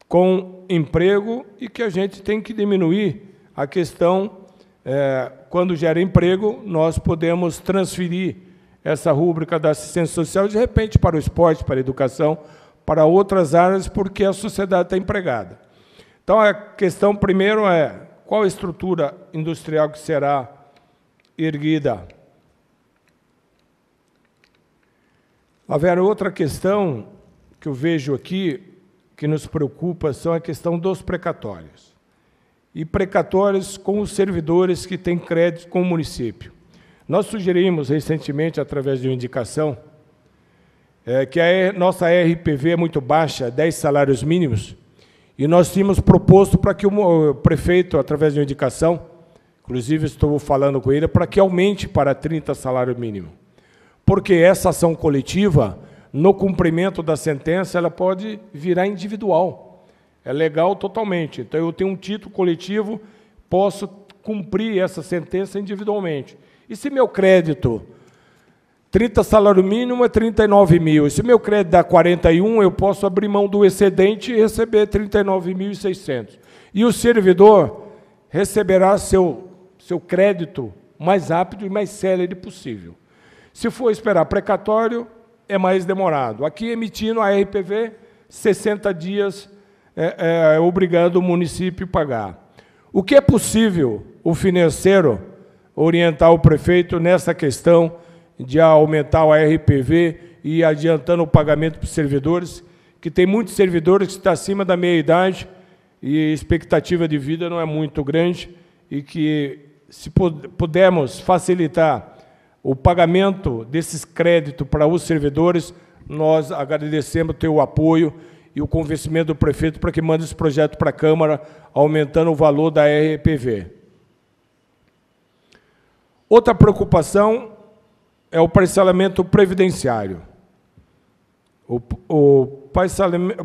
com emprego, e que a gente tem que diminuir a questão, quando gera emprego, nós podemos transferir essa rúbrica da assistência social, de repente, para o esporte, para a educação, para outras áreas, porque a sociedade está empregada. Então, a questão, primeiro, é qual a estrutura industrial que será erguida. Haverá outra questão que eu vejo aqui, que nos preocupa, são a questão dos precatórios. e precatórios com os servidores que têm crédito com o município. Nós sugerimos recentemente, através de uma indicação, que a nossa RPV é muito baixa, 10 salários mínimos, e nós tínhamos proposto para que o prefeito, através de uma indicação, inclusive estou falando com ele, para que aumente para 30 salário mínimo. Porque essa ação coletiva, no cumprimento da sentença, ela pode virar individual. É legal totalmente. Então, eu tenho um título coletivo, posso cumprir essa sentença individualmente. E se meu crédito, 30 salário mínimo é 39 mil, e se meu crédito dá 41, eu posso abrir mão do excedente e receber 39.600. E o servidor receberá seu crédito mais rápido e mais célere possível. Se for esperar precatório, é mais demorado. Aqui, emitindo a RPV, 60 dias obrigando o município a pagar. O que é possível o financeiro orientar o prefeito nessa questão de aumentar a RPV e adiantando o pagamento para os servidores, que tem muitos servidores que estão acima da meia-idade e a expectativa de vida não é muito grande, e que, se pudermos facilitar o pagamento desses créditos para os servidores, nós agradecemos ter o apoio e o convencimento do prefeito para que mande esse projeto para a Câmara, aumentando o valor da RPV. Outra preocupação é o parcelamento previdenciário. O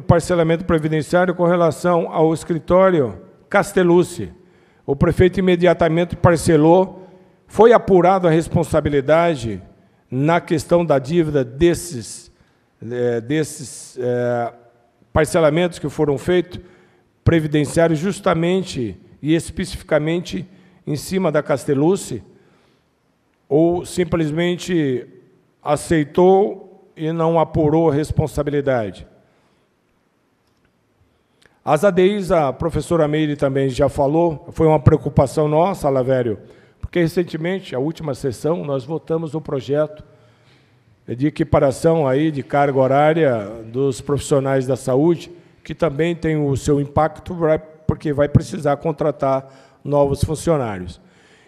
parcelamento previdenciário com relação ao escritório Castellucci. O prefeito imediatamente parcelou, foi apurada a responsabilidade na questão da dívida desses parcelamentos que foram feitos, previdenciários, justamente e especificamente em cima da Castellucci, ou simplesmente aceitou e não apurou a responsabilidade. As ADIs, a professora Meire também já falou, foi uma preocupação nossa, Lavério, porque recentemente, a última sessão, nós votamos o projeto de equiparação aí de carga horária dos profissionais da saúde, que também tem o seu impacto, porque vai precisar contratar novos funcionários.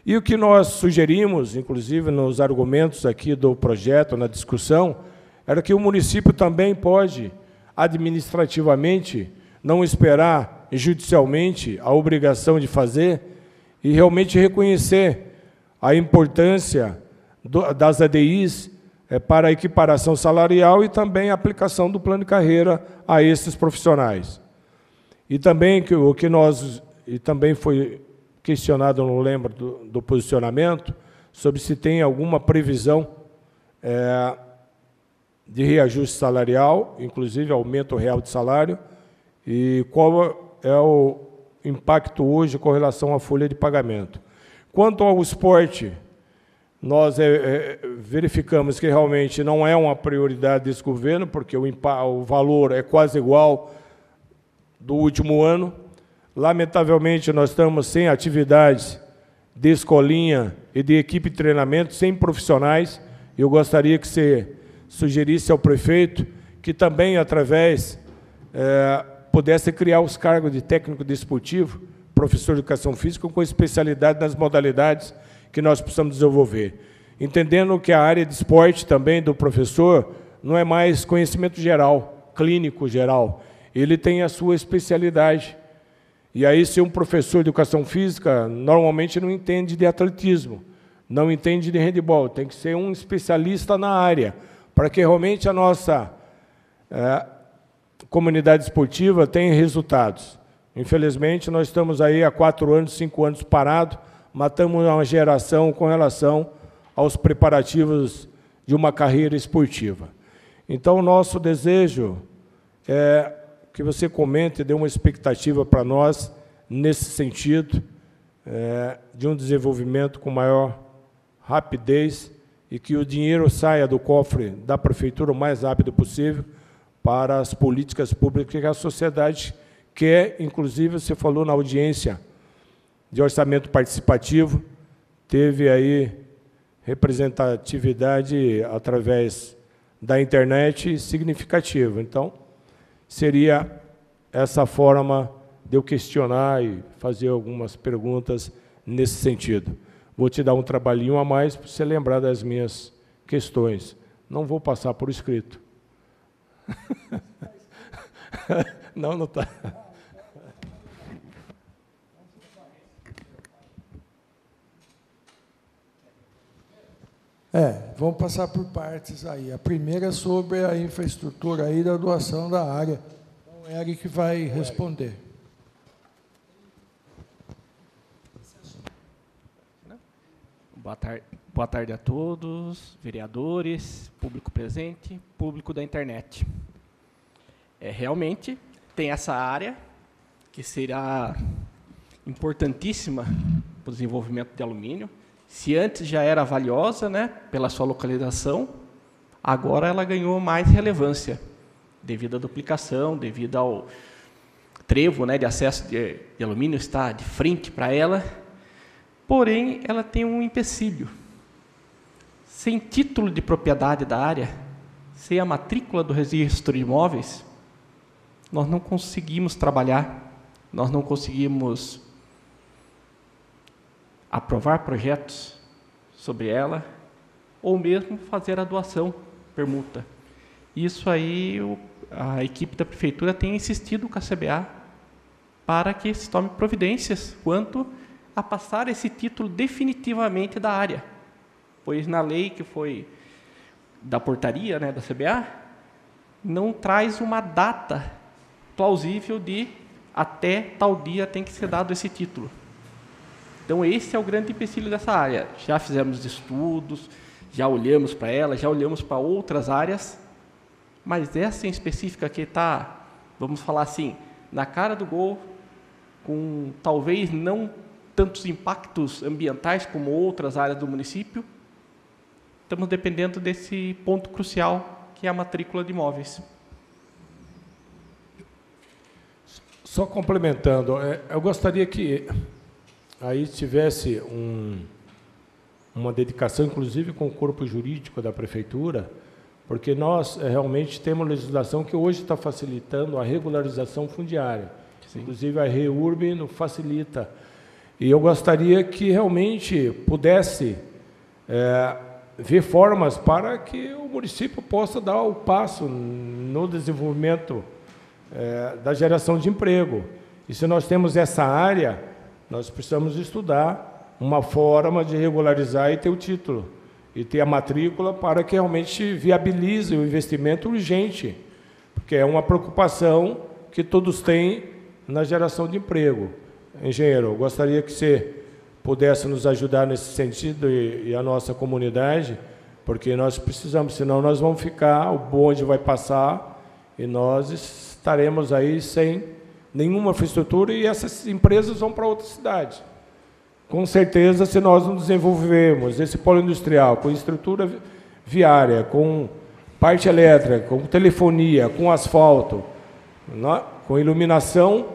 E o que nós sugerimos, inclusive nos argumentos aqui do projeto, na discussão, era que o município também pode, administrativamente, não esperar judicialmente a obrigação de fazer e realmente reconhecer a importância das ADIs para a equiparação salarial e também a aplicação do plano de carreira a esses profissionais. E também também foi questionado, não lembro do posicionamento, sobre se tem alguma previsão de reajuste salarial, inclusive aumento real de salário, e qual é o impacto hoje com relação à folha de pagamento. Quanto ao esporte, nós verificamos que realmente não é uma prioridade desse governo, porque o valor é quase igual do último ano. Lamentavelmente, nós estamos sem atividades de escolinha e de equipe de treinamento, sem profissionais. Eu gostaria que você sugerisse ao prefeito que também, através, pudesse criar os cargos de técnico desportivo, professor de educação física, com especialidade nas modalidades que nós precisamos desenvolver. Entendendo que a área de esporte também do professor não é mais conhecimento geral, clínico geral. Ele tem a sua especialidade. E aí, se um professor de educação física, normalmente não entende de atletismo, não entende de handebol, tem que ser um especialista na área, para que realmente a nossa comunidade esportiva tenha resultados. Infelizmente, nós estamos aí há 4 anos, 5 anos parados, matamos uma geração com relação aos preparativos de uma carreira esportiva. Então, o nosso desejo é que você comente, dê uma expectativa para nós, nesse sentido, de um desenvolvimento com maior rapidez e que o dinheiro saia do cofre da prefeitura o mais rápido possível para as políticas públicas que a sociedade quer. Inclusive, você falou na audiência de orçamento participativo, teve aí representatividade através da internet significativa. Então, seria essa forma de eu questionar e fazer algumas perguntas nesse sentido. Vou te dar um trabalhinho a mais para você lembrar das minhas questões. Não vou passar por escrito. Não está. Vamos passar por partes aí. A primeira é sobre a infraestrutura aí da doação da área. Então, o Eric vai responder. Boa tarde a todos, vereadores, público presente, público da internet. Realmente, tem essa área que será importantíssima para o desenvolvimento de alumínio. Se antes já era valiosa, né, pela sua localização, agora ela ganhou mais relevância, devido à duplicação, devido ao trevo, né, de acesso de alumínio estar de frente para ela. Porém, ela tem um empecilho. Sem título de propriedade da área, sem a matrícula do registro de imóveis, nós não conseguimos trabalhar, nós não conseguimos aprovar projetos sobre ela, ou mesmo fazer a doação, permuta. Isso aí, a equipe da Prefeitura tem insistido com a CBA para que se tome providências quanto a passar esse título definitivamente da área, pois na lei que foi da portaria, né, da CBA, não traz uma data plausível de até tal dia tem que ser dado esse título. Então, esse é o grande empecilho dessa área. Já fizemos estudos, já olhamos para ela, já olhamos para outras áreas, mas essa em específica que está, vamos falar assim, na cara do gol, com talvez não tantos impactos ambientais como outras áreas do município, estamos dependendo desse ponto crucial, que é a matrícula de imóveis. Só complementando, eu gostaria que aí tivesse uma dedicação, inclusive com o corpo jurídico da Prefeitura, porque nós realmente temos legislação que hoje está facilitando a regularização fundiária. Sim. Inclusive a REURB nos facilita. E eu gostaria que realmente pudesse ver formas para que o município possa dar o passo no desenvolvimento da geração de emprego. E se nós temos essa área, nós precisamos estudar uma forma de regularizar e ter o título, e ter a matrícula para que realmente viabilize o investimento urgente, porque é uma preocupação que todos têm na geração de emprego. Engenheiro, eu gostaria que você pudesse nos ajudar nesse sentido e a nossa comunidade, porque nós precisamos, senão nós vamos ficar, o bonde vai passar e nós estaremos aí sem nenhuma infraestrutura e essas empresas vão para outra cidade. Com certeza, se nós não desenvolvermos esse polo industrial com estrutura viária, com parte elétrica, com telefonia, com asfalto, com iluminação,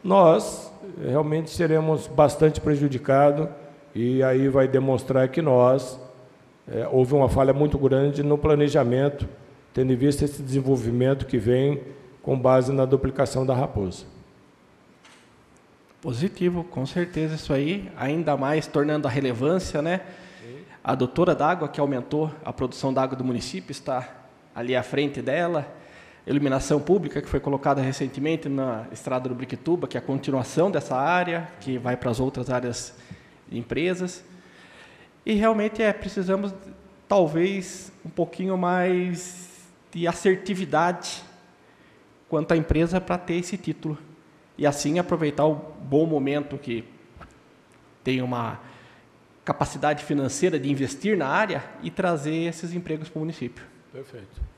nós realmente seremos bastante prejudicados e aí vai demonstrar que houve uma falha muito grande no planejamento, tendo em vista esse desenvolvimento que vem com base na duplicação da Raposa. Positivo, com certeza isso aí, ainda mais tornando a relevância, né? A adutora d'água, que aumentou a produção d'água do município, está ali à frente dela. Iluminação pública, que foi colocada recentemente na Estrada do Briquituba, que é a continuação dessa área, que vai para as outras áreas de empresas. E realmente precisamos, talvez, um pouquinho mais de assertividade quanto à empresa para ter esse título. E assim aproveitar o bom momento que tem uma capacidade financeira de investir na área e trazer esses empregos para o município. Perfeito.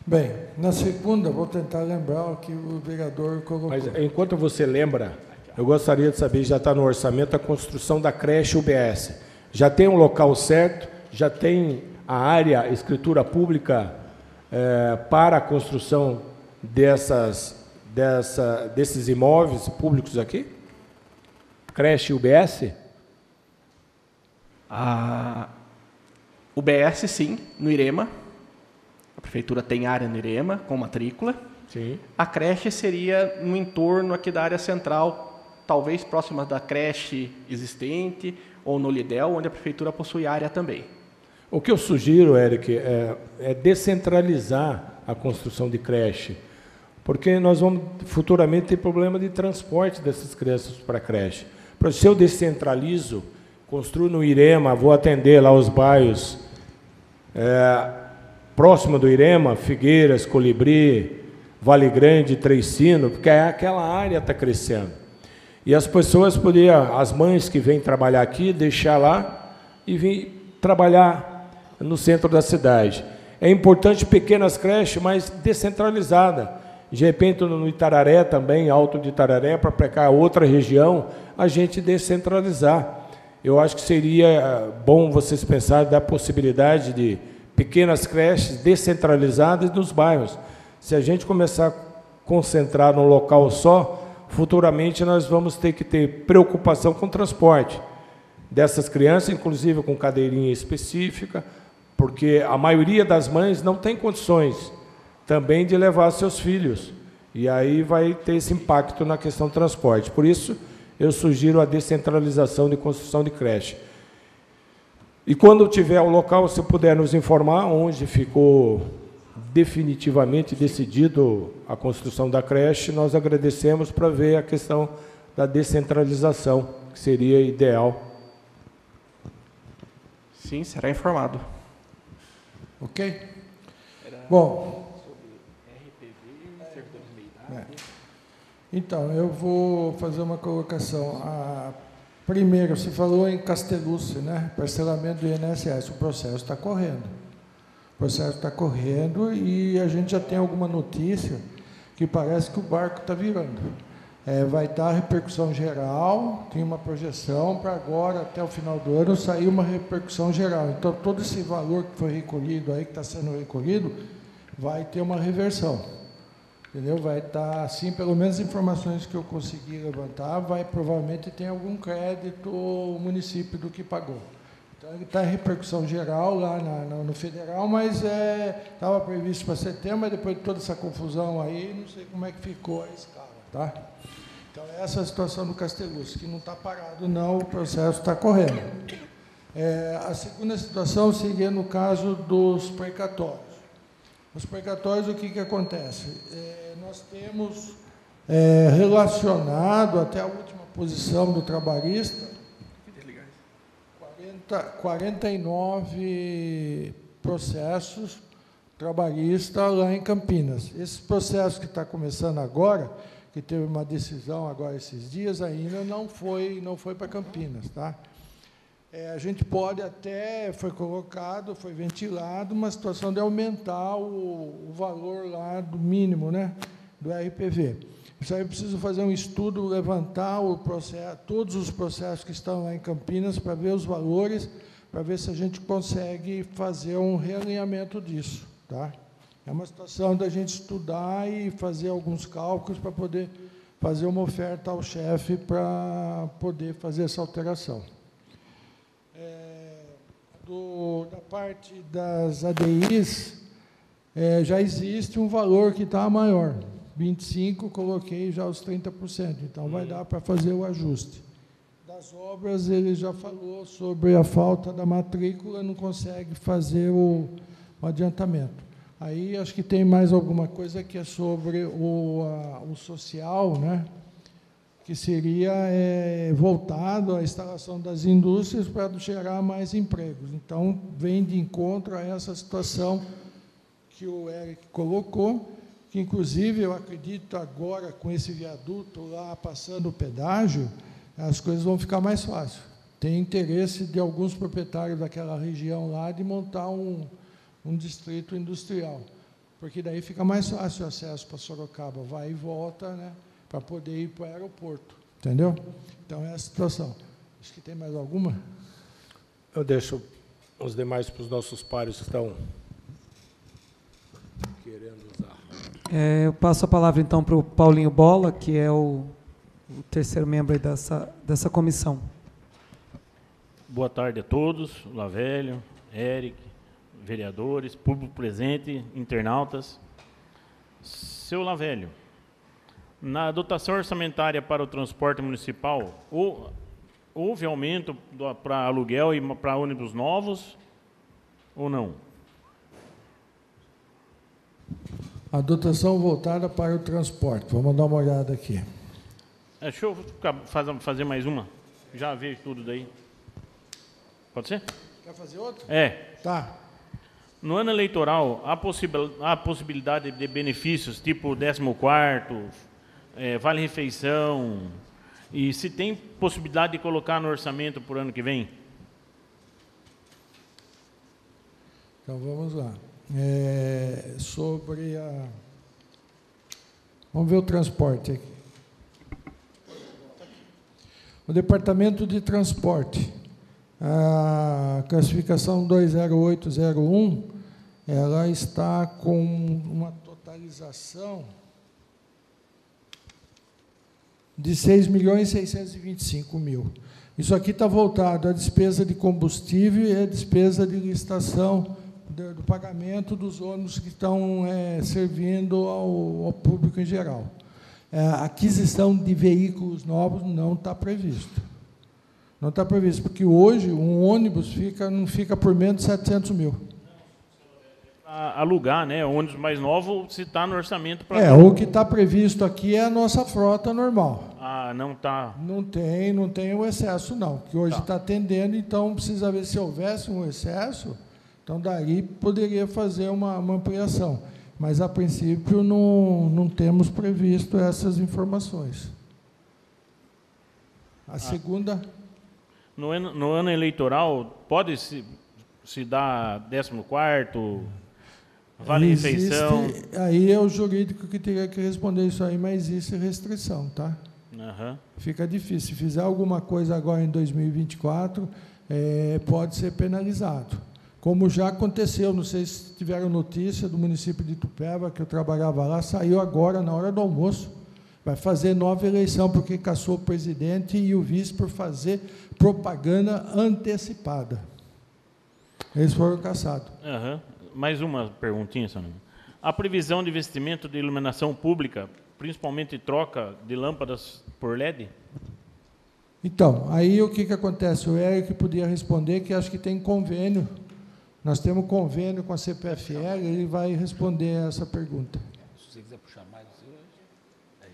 Bem, na segunda, vou tentar lembrar o que o vereador colocou. Mas, enquanto você lembra, eu gostaria de saber, já está no orçamento, a construção da creche UBS. Já tem um local certo? Já tem a área, a escritura pública para a construção desses imóveis públicos aqui? Creche UBS? A UBS, sim, no Irema. A prefeitura tem área no IREMA, com matrícula. Sim. A creche seria no entorno aqui da área central, talvez próxima da creche existente, ou no Lidel, onde a prefeitura possui área também. O que eu sugiro, Eric, é descentralizar a construção de creche, porque nós vamos futuramente ter problema de transporte dessas crianças para a creche. Se eu descentralizo, construo no IREMA, vou atender lá os bairros próximo do IREMA, Figueiras, Colibri, Vale Grande, Três Sinos, porque aquela área está crescendo. E as pessoas poderiam, as mães que vêm trabalhar aqui, deixar lá e vir trabalhar no centro da cidade. É importante pequenas creches, mas descentralizada. De repente, no Itararé também, Alto de Itararé, para pegar outra região, a gente descentralizar. Eu acho que seria bom vocês pensarem da possibilidade de pequenas creches descentralizadas nos bairros. Se a gente começar a concentrar num local só, futuramente nós vamos ter que ter preocupação com o transporte dessas crianças, inclusive com cadeirinha específica, porque a maioria das mães não tem condições também de levar seus filhos. E aí vai ter esse impacto na questão do transporte. Por isso, eu sugiro a descentralização de construção de creche. E quando tiver o local, se puder nos informar onde ficou definitivamente decidido a construção da creche, nós agradecemos para ver a questão da descentralização, que seria ideal. Sim, será informado. Ok? Bom, então, eu vou fazer uma colocação. Primeiro, você falou em Castellucci, né? Parcelamento do INSS. O processo está correndo. O processo está correndo e a gente já tem alguma notícia que parece que o barco está virando. Vai estar repercussão geral, tem uma projeção para agora, até o final do ano, sair uma repercussão geral. Então, todo esse valor que foi recolhido aí, que está sendo recolhido, vai ter uma reversão. Entendeu? Vai estar, assim, pelo menos as informações que eu consegui levantar, vai provavelmente ter algum crédito o município do que pagou. Então, ele está em repercussão geral lá no federal, mas estava previsto para setembro, mas depois de toda essa confusão aí, não sei como é que ficou a escala, tá? Então, essa é a situação do Castellucci, que não está parado, não, o processo está correndo. A segunda situação seria no caso dos precatórios. Os precatórios, o que acontece? Nós temos relacionado, até a última posição do trabalhista, 49 processos trabalhistas lá em Campinas. Esse processo que está começando agora, que teve uma decisão agora esses dias, ainda não foi para Campinas, tá? A gente pode até, foi colocado, foi ventilado uma situação de aumentar o valor lá do mínimo, né, do RPV. Isso aí eu preciso fazer um estudo, levantar o processo, todos os processos que estão lá em Campinas, para ver os valores, para ver se a gente consegue fazer um realinhamento disso, tá? É uma situação da gente estudar e fazer alguns cálculos para poder fazer uma oferta ao chefe para poder fazer essa alteração. Da parte das ADIs, já existe um valor que está maior. 25, coloquei já os 30%, então vai dar para fazer o ajuste. Das obras, ele já falou sobre a falta da matrícula, não consegue fazer o adiantamento. Aí, acho que tem mais alguma coisa que é sobre o social, né? Que seria voltado à instalação das indústrias para gerar mais empregos. Então, vem de encontro a essa situação que o Eric colocou, que, inclusive, eu acredito agora, com esse viaduto lá passando o pedágio, as coisas vão ficar mais fáceis. Tem interesse de alguns proprietários daquela região lá de montar um distrito industrial, porque daí fica mais fácil o acesso para Sorocaba, vai e volta, né, para poder ir para o aeroporto, entendeu? Então, é a situação. Acho que tem mais alguma? Eu deixo os demais para os nossos pares que estão querendo usar. Eu passo a palavra, então, para o Paulinho Bola, que é o terceiro membro aí dessa comissão. Boa tarde a todos, Lavelho, Eric, vereadores, público presente, internautas. Seu Lavelio, na dotação orçamentária para o transporte municipal, houve aumento para aluguel e para ônibus novos ou não? A dotação voltada para o transporte. Vamos dar uma olhada aqui. Deixa eu fazer mais uma. Já vejo tudo daí. Pode ser? Quer fazer outra? É. Tá. No ano eleitoral, há possibilidade de benefícios, tipo 14º, vale-refeição, e se tem possibilidade de colocar no orçamento por ano que vem? Então, vamos lá. Sobre a... Vamos ver o transporte aqui. O Departamento de Transporte, a classificação 20801, ela está com uma totalização de 6.625.000. Isso aqui está voltado à despesa de combustível e à despesa de licitação do pagamento dos ônibus que estão servindo ao público em geral. A aquisição de veículos novos não está previsto. Não está previsto, porque hoje um ônibus não fica por menos de 700.000. Alugar, né? O ônibus mais novo, se está no orçamento para... O que está previsto aqui é a nossa frota normal. Ah, não está... Não tem o excesso, não, que hoje está atendendo, então precisa ver se houvesse um excesso, então daí poderia fazer uma ampliação. Mas, a princípio, não temos previsto essas informações. A segunda... No ano eleitoral, pode se dar 14º, vale-refeição? Aí é o jurídico que teria que responder isso aí, mas existe restrição, tá? Uhum. Fica difícil. Se fizer alguma coisa agora em 2024, pode ser penalizado. Como já aconteceu, não sei se tiveram notícia do município de Itupeva, que eu trabalhava lá, saiu agora, na hora do almoço, vai fazer nova eleição, porque cassou o presidente e o vice por fazer propaganda antecipada. Eles foram cassados. Uhum. Mais uma perguntinha, senhor. A previsão de investimento de iluminação pública, principalmente troca de lâmpadas por LED? Então, aí o que acontece? O Eric podia responder, que acho que tem convênio. Nós temos convênio com a CPFL, ele vai responder essa pergunta. Se você quiser puxar mais, aí.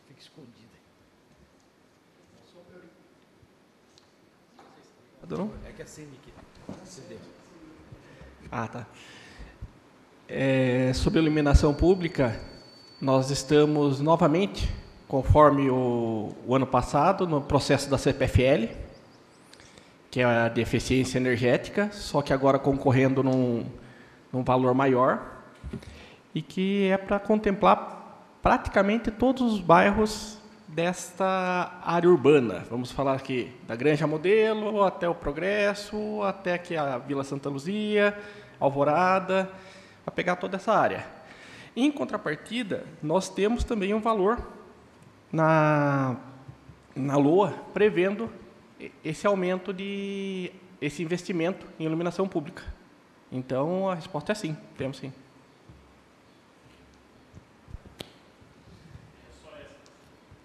Fica escondido aí. É que a CNQ. Ah, tá. Sobre a iluminação pública, nós estamos novamente, conforme o ano passado, no processo da CPFL, que é a de eficiência energética, só que agora concorrendo num valor maior, e que é para contemplar praticamente todos os bairros desta área urbana. Vamos falar aqui da Granja Modelo, até o Progresso, até aqui a Vila Santa Luzia, Alvorada, para pegar toda essa área. Em contrapartida, nós temos também um valor na LOA, prevendo esse aumento esse investimento em iluminação pública. Então, a resposta é sim, temos sim.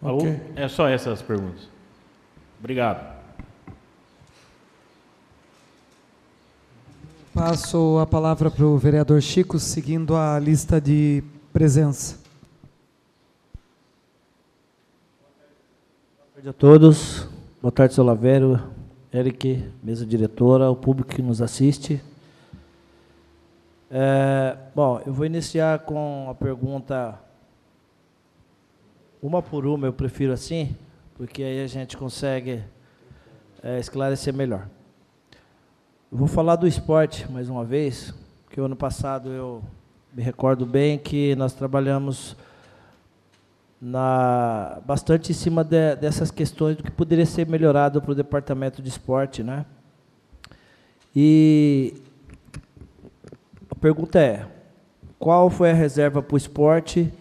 Okay. É só essas perguntas. Obrigado. Passo a palavra para o vereador Chico, seguindo a lista de presença. Boa tarde a todos. Boa tarde, seu Lavério, Eric, mesa diretora, o público que nos assiste. Bom, eu vou iniciar com a pergunta, uma por uma, eu prefiro assim, porque aí a gente consegue esclarecer melhor. Eu vou falar do esporte mais uma vez, porque o ano passado eu me recordo bem que nós trabalhamos bastante em cima dessas questões do que poderia ser melhorado para o departamento de esporte, né? E a pergunta é, qual foi a reserva para o esporte?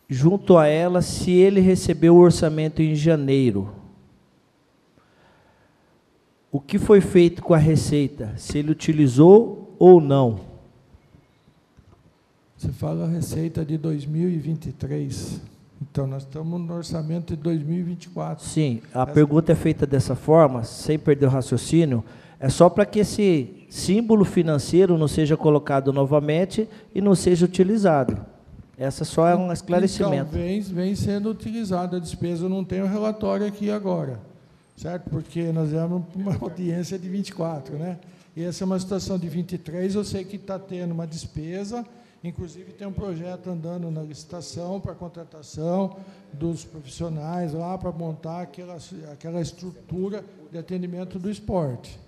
Junto a ela, se ele recebeu o orçamento em janeiro. o que foi feito com a receita, se ele utilizou ou não. Você fala a receita de 2023. Então, nós estamos no orçamento de 2024. Sim, a pergunta é feita dessa forma, sem perder o raciocínio, é só para que esse símbolo financeiro não seja colocado novamente e não seja utilizado. Essa só é um esclarecimento. Então, vem sendo utilizada a despesa, eu não tenho relatório aqui agora, certo? Porque nós vamos para uma audiência de 24, né? E essa é uma situação de 23, eu sei que está tendo uma despesa, inclusive tem um projeto andando na licitação para contratação dos profissionais lá para montar aquela estrutura de atendimento do esporte,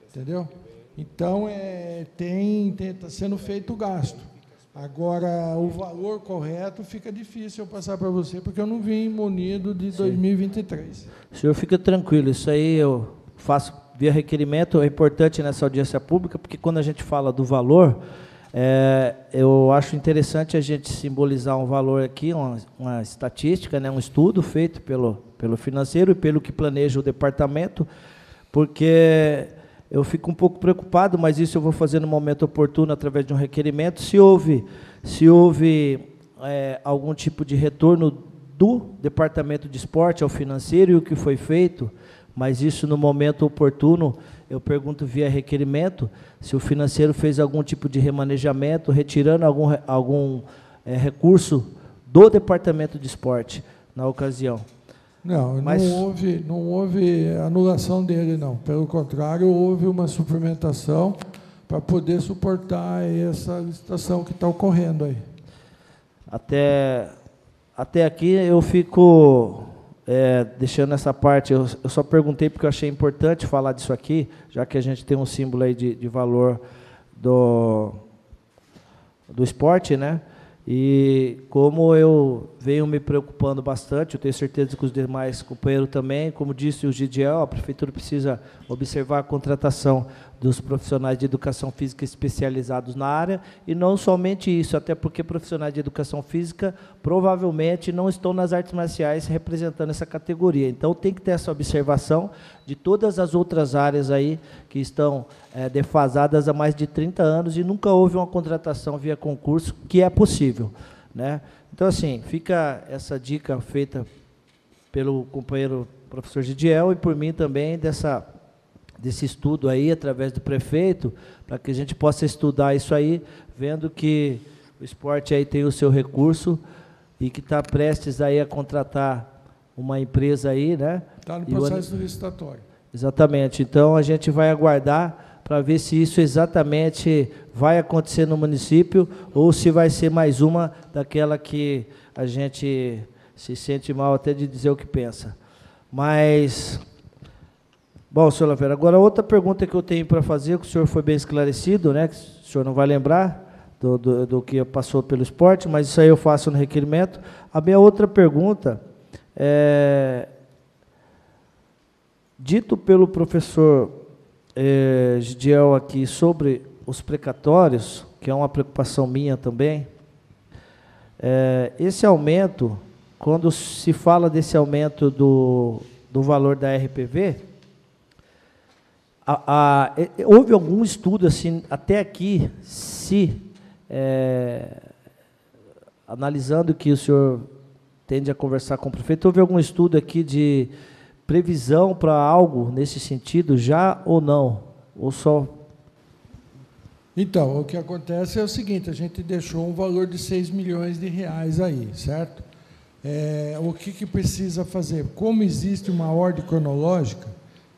entendeu? Então, está sendo feito o gasto. Agora, o valor correto fica difícil eu passar para você, porque eu não vim munido de 2023. O senhor fica tranquilo, isso aí eu faço via requerimento, é importante nessa audiência pública, porque quando a gente fala do valor, eu acho interessante a gente simbolizar um valor aqui, uma estatística, né, um estudo feito pelo financeiro e pelo que planeja o departamento, porque eu fico um pouco preocupado, mas isso eu vou fazer no momento oportuno, através de um requerimento, se houve algum tipo de retorno do Departamento de Esporte ao financeiro e o que foi feito, mas isso no momento oportuno, eu pergunto via requerimento, se o financeiro fez algum tipo de remanejamento, retirando algum recurso do Departamento de Esporte na ocasião. Não, não houve anulação dele, não. Pelo contrário, houve uma suplementação para poder suportar essa licitação que está ocorrendo aí. Até aqui eu fico deixando essa parte, eu só perguntei porque eu achei importante falar disso aqui, já que a gente tem um símbolo aí de valor do esporte, né? E como eu venho me preocupando bastante, eu tenho certeza que os demais companheiros também, como disse o Gidiel, a Prefeitura precisa observar a contratação dos profissionais de educação física especializados na área, e não somente isso, até porque profissionais de educação física provavelmente não estão nas artes marciais representando essa categoria. Então tem que ter essa observação de todas as outras áreas aí que estão defasadas há mais de 30 anos e nunca houve uma contratação via concurso, que é possível, né? Então, assim, fica essa dica feita pelo companheiro professor Gidiel e por mim também desse estudo aí, através do prefeito, para que a gente possa estudar isso aí, vendo que o esporte aí tem o seu recurso e que está prestes aí a contratar uma empresa aí, né? Está no processo licitatório. Exatamente. Então, a gente vai aguardar para ver se isso exatamente vai acontecer no município ou se vai ser mais uma daquela que a gente se sente mal até de dizer o que pensa. Mas, bom, senhor Laveira, agora outra pergunta que eu tenho para fazer, que o senhor foi bem esclarecido, né, que o senhor não vai lembrar do que passou pelo esporte, mas isso aí eu faço no requerimento. A minha outra pergunta dito pelo professor Gidiel aqui sobre os precatórios, que é uma preocupação minha também, esse aumento, quando se fala desse aumento do valor da RPV, houve algum estudo, assim, até aqui, analisando que o senhor tende a conversar com o prefeito, houve algum estudo aqui de previsão para algo nesse sentido, já ou não? Ou só... Então, o que acontece é o seguinte, a gente deixou um valor de 6 milhões de reais aí, certo? O que precisa fazer? Como existe uma ordem cronológica,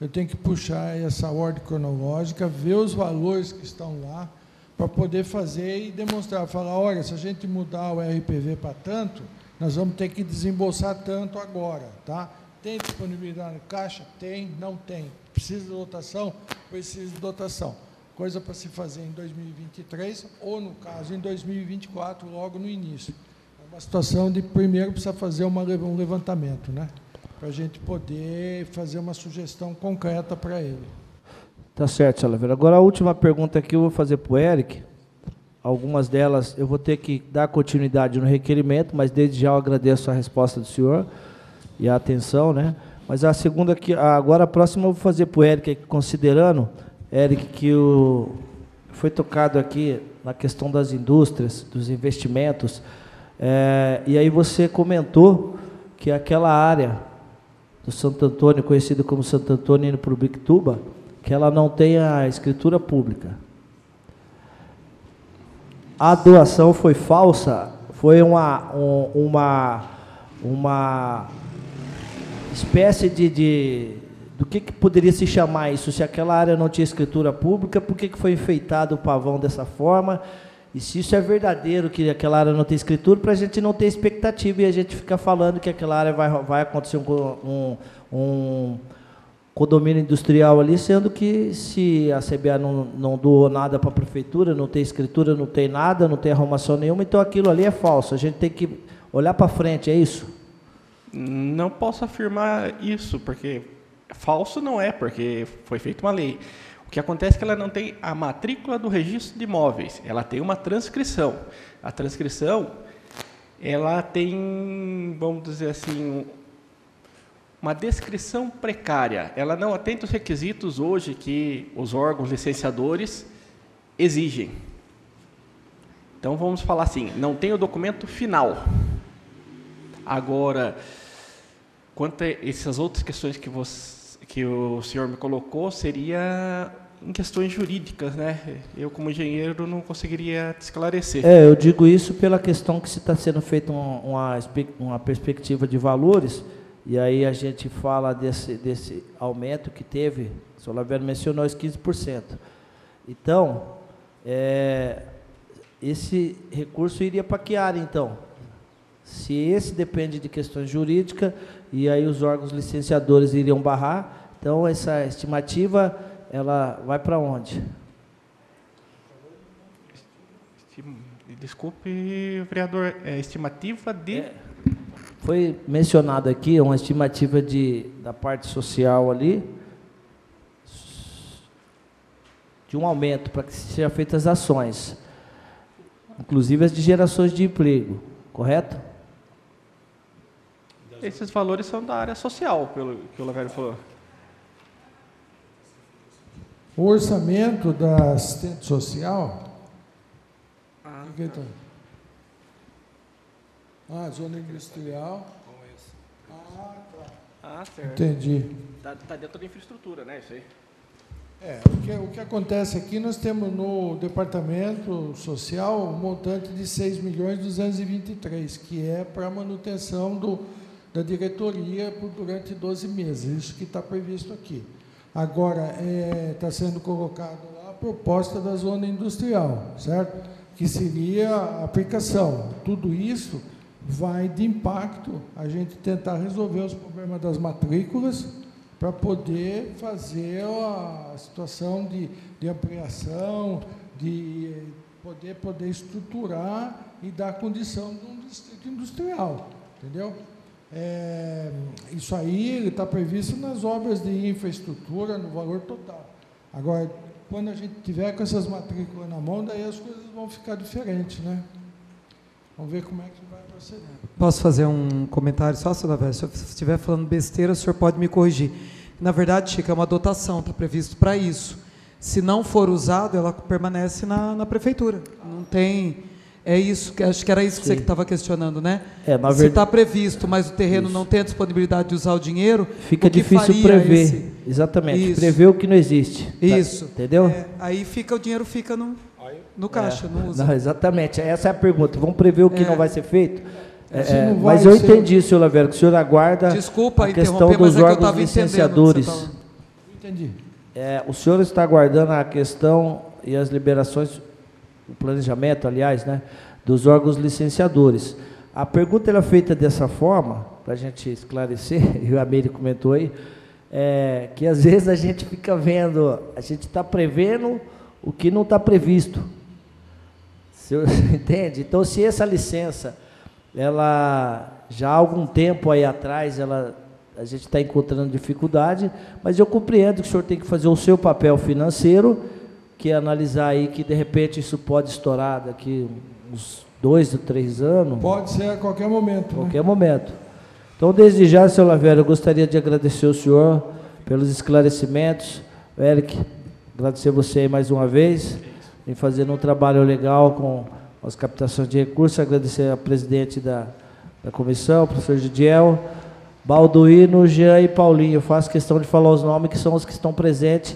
eu tenho que puxar essa ordem cronológica, ver os valores que estão lá, para poder fazer e demonstrar, falar, olha, se a gente mudar o RPV para tanto, nós vamos ter que desembolsar tanto agora, tá? Tem disponibilidade no caixa? Tem, não tem. Precisa de dotação? Precisa de dotação. Coisa para se fazer em 2023 ou, no caso, em 2024, logo no início. É uma situação de, primeiro, precisa fazer um levantamento, né? Para a gente poder fazer uma sugestão concreta para ele. Tá certo, senhor Laveira. Agora, a última pergunta que eu vou fazer para o Eric, algumas delas eu vou ter que dar continuidade no requerimento, mas desde já eu agradeço a resposta do senhor e a atenção, né? Mas a segunda, agora a próxima eu vou fazer para o Eric, considerando, Eric, que foi tocado aqui na questão das indústrias, dos investimentos, e aí você comentou que aquela área do Santo Antônio, conhecida como Santo Antônio indo para o Bictuba, que ela não tem a escritura pública. A doação foi falsa, foi uma espécie do que poderia se chamar isso? Se aquela área não tinha escritura pública, por que foi enfeitado o pavão dessa forma? E se isso é verdadeiro, que aquela área não tem escritura, para a gente não ter expectativa e a gente ficar falando que aquela área vai acontecer um condomínio industrial ali, sendo que se a CBA não doou nada para a prefeitura, não tem escritura, não tem nada, não tem arrumação nenhuma, então aquilo ali é falso. A gente tem que olhar para frente, é isso? Não posso afirmar isso, porque falso não é, porque foi feita uma lei. O que acontece é que ela não tem a matrícula do registro de imóveis, ela tem uma transcrição. A transcrição, ela tem, vamos dizer assim, uma descrição precária. Ela não atende os requisitos hoje que os órgãos licenciadores exigem. Então, vamos falar assim, não tem o documento final. Agora, quanto a essas outras questões que o senhor me colocou, seria em questões jurídicas, né? Eu, como engenheiro, não conseguiria te esclarecer. Eu digo isso pela questão que se está sendo feita uma perspectiva de valores, e aí a gente fala desse aumento que teve, o senhor Lavero mencionou os 15%. Então, esse recurso iria para que área, então? Se esse depende de questões jurídicas, e aí os órgãos licenciadores iriam barrar, então essa estimativa, ela vai para onde? Desculpe, vereador, estimativa de... Foi mencionado aqui uma estimativa da parte social ali, de um aumento para que sejam feitas ações, inclusive as de gerações de emprego, correto? Esses valores são da área social, pelo que o Lavero falou. O orçamento da assistente social... zona industrial. Certo. Entendi. Está dentro da infraestrutura, né? Isso aí. O que acontece aqui, nós temos no departamento social um montante de 6.223.000, que é para manutenção da diretoria durante 12 meses, isso que está previsto aqui. Agora, está sendo colocado lá a proposta da zona industrial, certo? Que seria a aplicação. Tudo isso vai de impacto a gente tentar resolver os problemas das matrículas para poder fazer a situação de ampliação, de poder estruturar e dar condição de um distrito industrial, entendeu? Isso aí está previsto nas obras de infraestrutura, no valor total. Agora, quando a gente tiver com essas matrículas na mão, daí as coisas vão ficar diferentes, né? Vamos ver como é que vai proceder. Posso fazer um comentário só, senhor Lavero? Se eu estiver falando besteira, o senhor pode me corrigir. Na verdade, Chico, é uma dotação, está previsto para isso. Se não for usado, ela permanece na prefeitura. Não tem... É isso, acho que era isso que você estava questionando, né? Se está previsto, mas o terreno não tem a disponibilidade de usar o dinheiro, fica difícil prever. Exatamente, isso. Prever o que não existe. Isso. Entendeu? Aí o dinheiro fica no caixa, não usa. Não, exatamente, essa é a pergunta. Vamos prever o que não vai ser feito? Mas eu entendi, senhor Lavero, que o senhor aguarda a questão dos órgãos licenciadores. Entendi. O senhor está aguardando a questão e as liberações, o planejamento, aliás, né, dos órgãos licenciadores. A pergunta é feita dessa forma, para a gente esclarecer, e o Amiri comentou aí, que às vezes a gente fica vendo, a gente está prevendo o que não está previsto. Você entende? Então, se essa licença, ela já há algum tempo aí atrás, a gente está encontrando dificuldade, mas eu compreendo que o senhor tem que fazer o seu papel financeiro, que é analisar aí que, de repente, isso pode estourar daqui uns 2 ou 3 anos. Pode ser a qualquer momento. Qualquer momento. Então, desde já, senhor Lavera, eu gostaria de agradecer ao senhor pelos esclarecimentos. Eric, agradecer você aí mais uma vez, em fazendo um trabalho legal com as captações de recursos. Agradecer ao presidente da comissão, professor Gidiel, Balduino, Jean e Paulinho. Eu faço questão de falar os nomes que são os que estão presentes.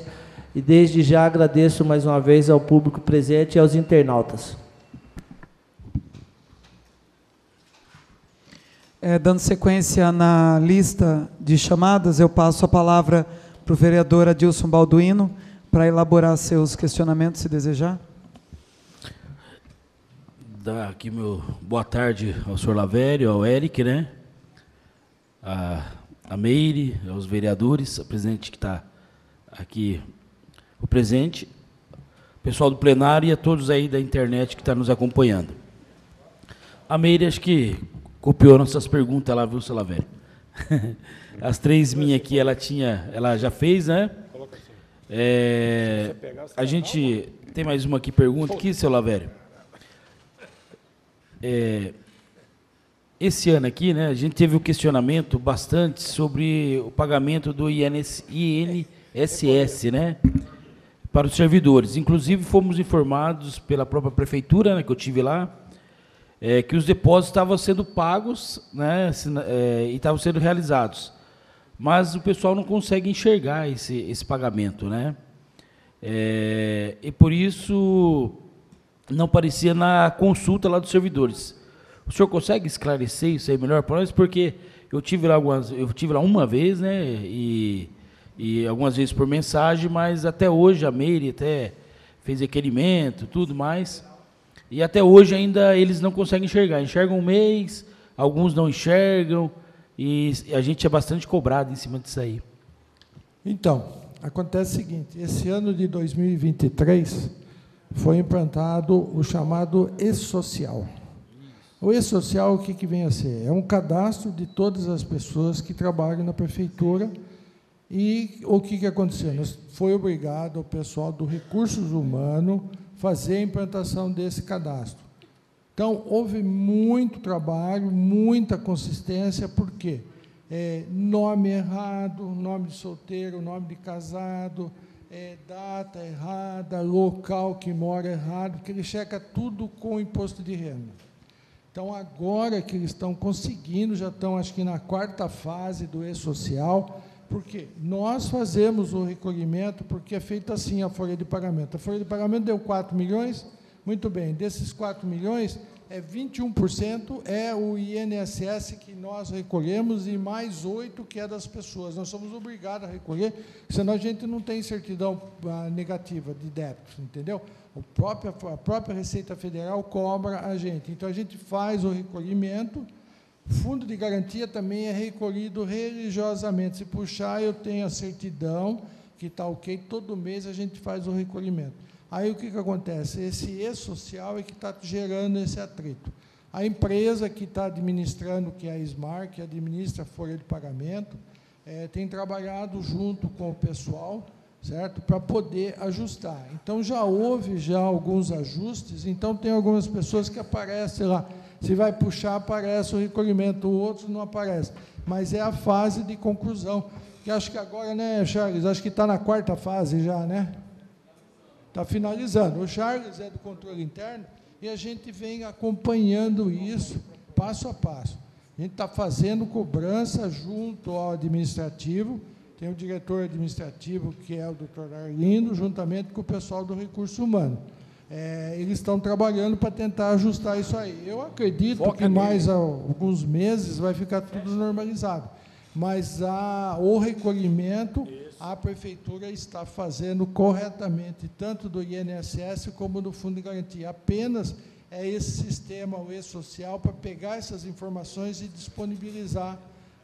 E desde já agradeço mais uma vez ao público presente e aos internautas. Dando sequência na lista de chamadas, eu passo a palavra para o vereador Adilson Balduino para elaborar seus questionamentos, se desejar. Dar aqui meu boa tarde ao senhor Lavério, ao Eric, né? A Meire, aos vereadores, a presidente que está aqui, o presente, o pessoal do plenário e a todos aí da internet que está nos acompanhando. A Meire, acho que copiou nossas perguntas lá, viu, seu Lavério? As 3 minhas aqui, ela já fez, né? A gente tem mais uma aqui, pergunta aqui, seu Lavério. Esse ano aqui, né, a gente teve um questionamento bastante sobre o pagamento do INSS, né, para os servidores. Inclusive, fomos informados pela própria prefeitura, né, que eu tive lá, que os depósitos estavam sendo pagos, né, e estavam sendo realizados. Mas o pessoal não consegue enxergar esse pagamento, né? E por isso não aparecia na consulta lá dos servidores. O senhor consegue esclarecer isso aí melhor para nós? Porque eu tive lá uma vez, né? E algumas vezes por mensagem, mas até hoje a Meire até fez requerimento, tudo mais. E até hoje ainda eles não conseguem enxergar. Enxergam um mês, alguns não enxergam, e a gente é bastante cobrado em cima disso aí. Então, acontece o seguinte, esse ano de 2023 foi implantado o chamado E-Social. O E-Social, o que vem a ser? É um cadastro de todas as pessoas que trabalham na prefeitura. E o que aconteceu? Foi obrigado o pessoal do Recursos Humanos fazer a implantação desse cadastro. Então, houve muito trabalho, muita consistência, por quê? Nome errado, nome de solteiro, nome de casado, data errada, local que mora errado, porque ele checa tudo com o imposto de renda. Então, agora que eles estão conseguindo, já estão, acho que na 4ª fase do E-Social, porque nós fazemos o recolhimento, porque é feito assim a folha de pagamento. A folha de pagamento deu 4 milhões, muito bem, desses 4 milhões, 21% é o INSS que nós recolhemos e mais 8% que é das pessoas. Nós somos obrigados a recolher, senão a gente não tem certidão negativa de débito, entendeu? A própria Receita Federal cobra a gente. Então, a gente faz o recolhimento. Fundo de garantia também é recolhido religiosamente. Se puxar, eu tenho a certidão, que está ok, todo mês a gente faz o recolhimento. Aí, o que acontece? Esse E-Social é que está gerando esse atrito. A empresa que está administrando, que é a Smart, que administra a folha de pagamento, tem trabalhado junto com o pessoal, certo? Para poder ajustar. Então, já houve alguns ajustes, então tem algumas pessoas que aparecem lá. Se vai puxar, aparece o recolhimento, outros não aparecem. Mas é a fase de conclusão, que acho que agora, né, Charles, acho que está na 4ª fase já, né? Está finalizando. O Charles é do controle interno e a gente vem acompanhando isso passo a passo. A gente está fazendo cobrança junto ao administrativo, tem o diretor administrativo, que é o doutor Arlindo, juntamente com o pessoal do Recurso Humano. Eles estão trabalhando para tentar ajustar isso aí. Eu acredito que mais alguns meses vai ficar tudo normalizado. Mas o recolhimento, a prefeitura está fazendo corretamente, tanto do INSS como do Fundo de Garantia. Apenas esse sistema, o E-Social, para pegar essas informações e disponibilizar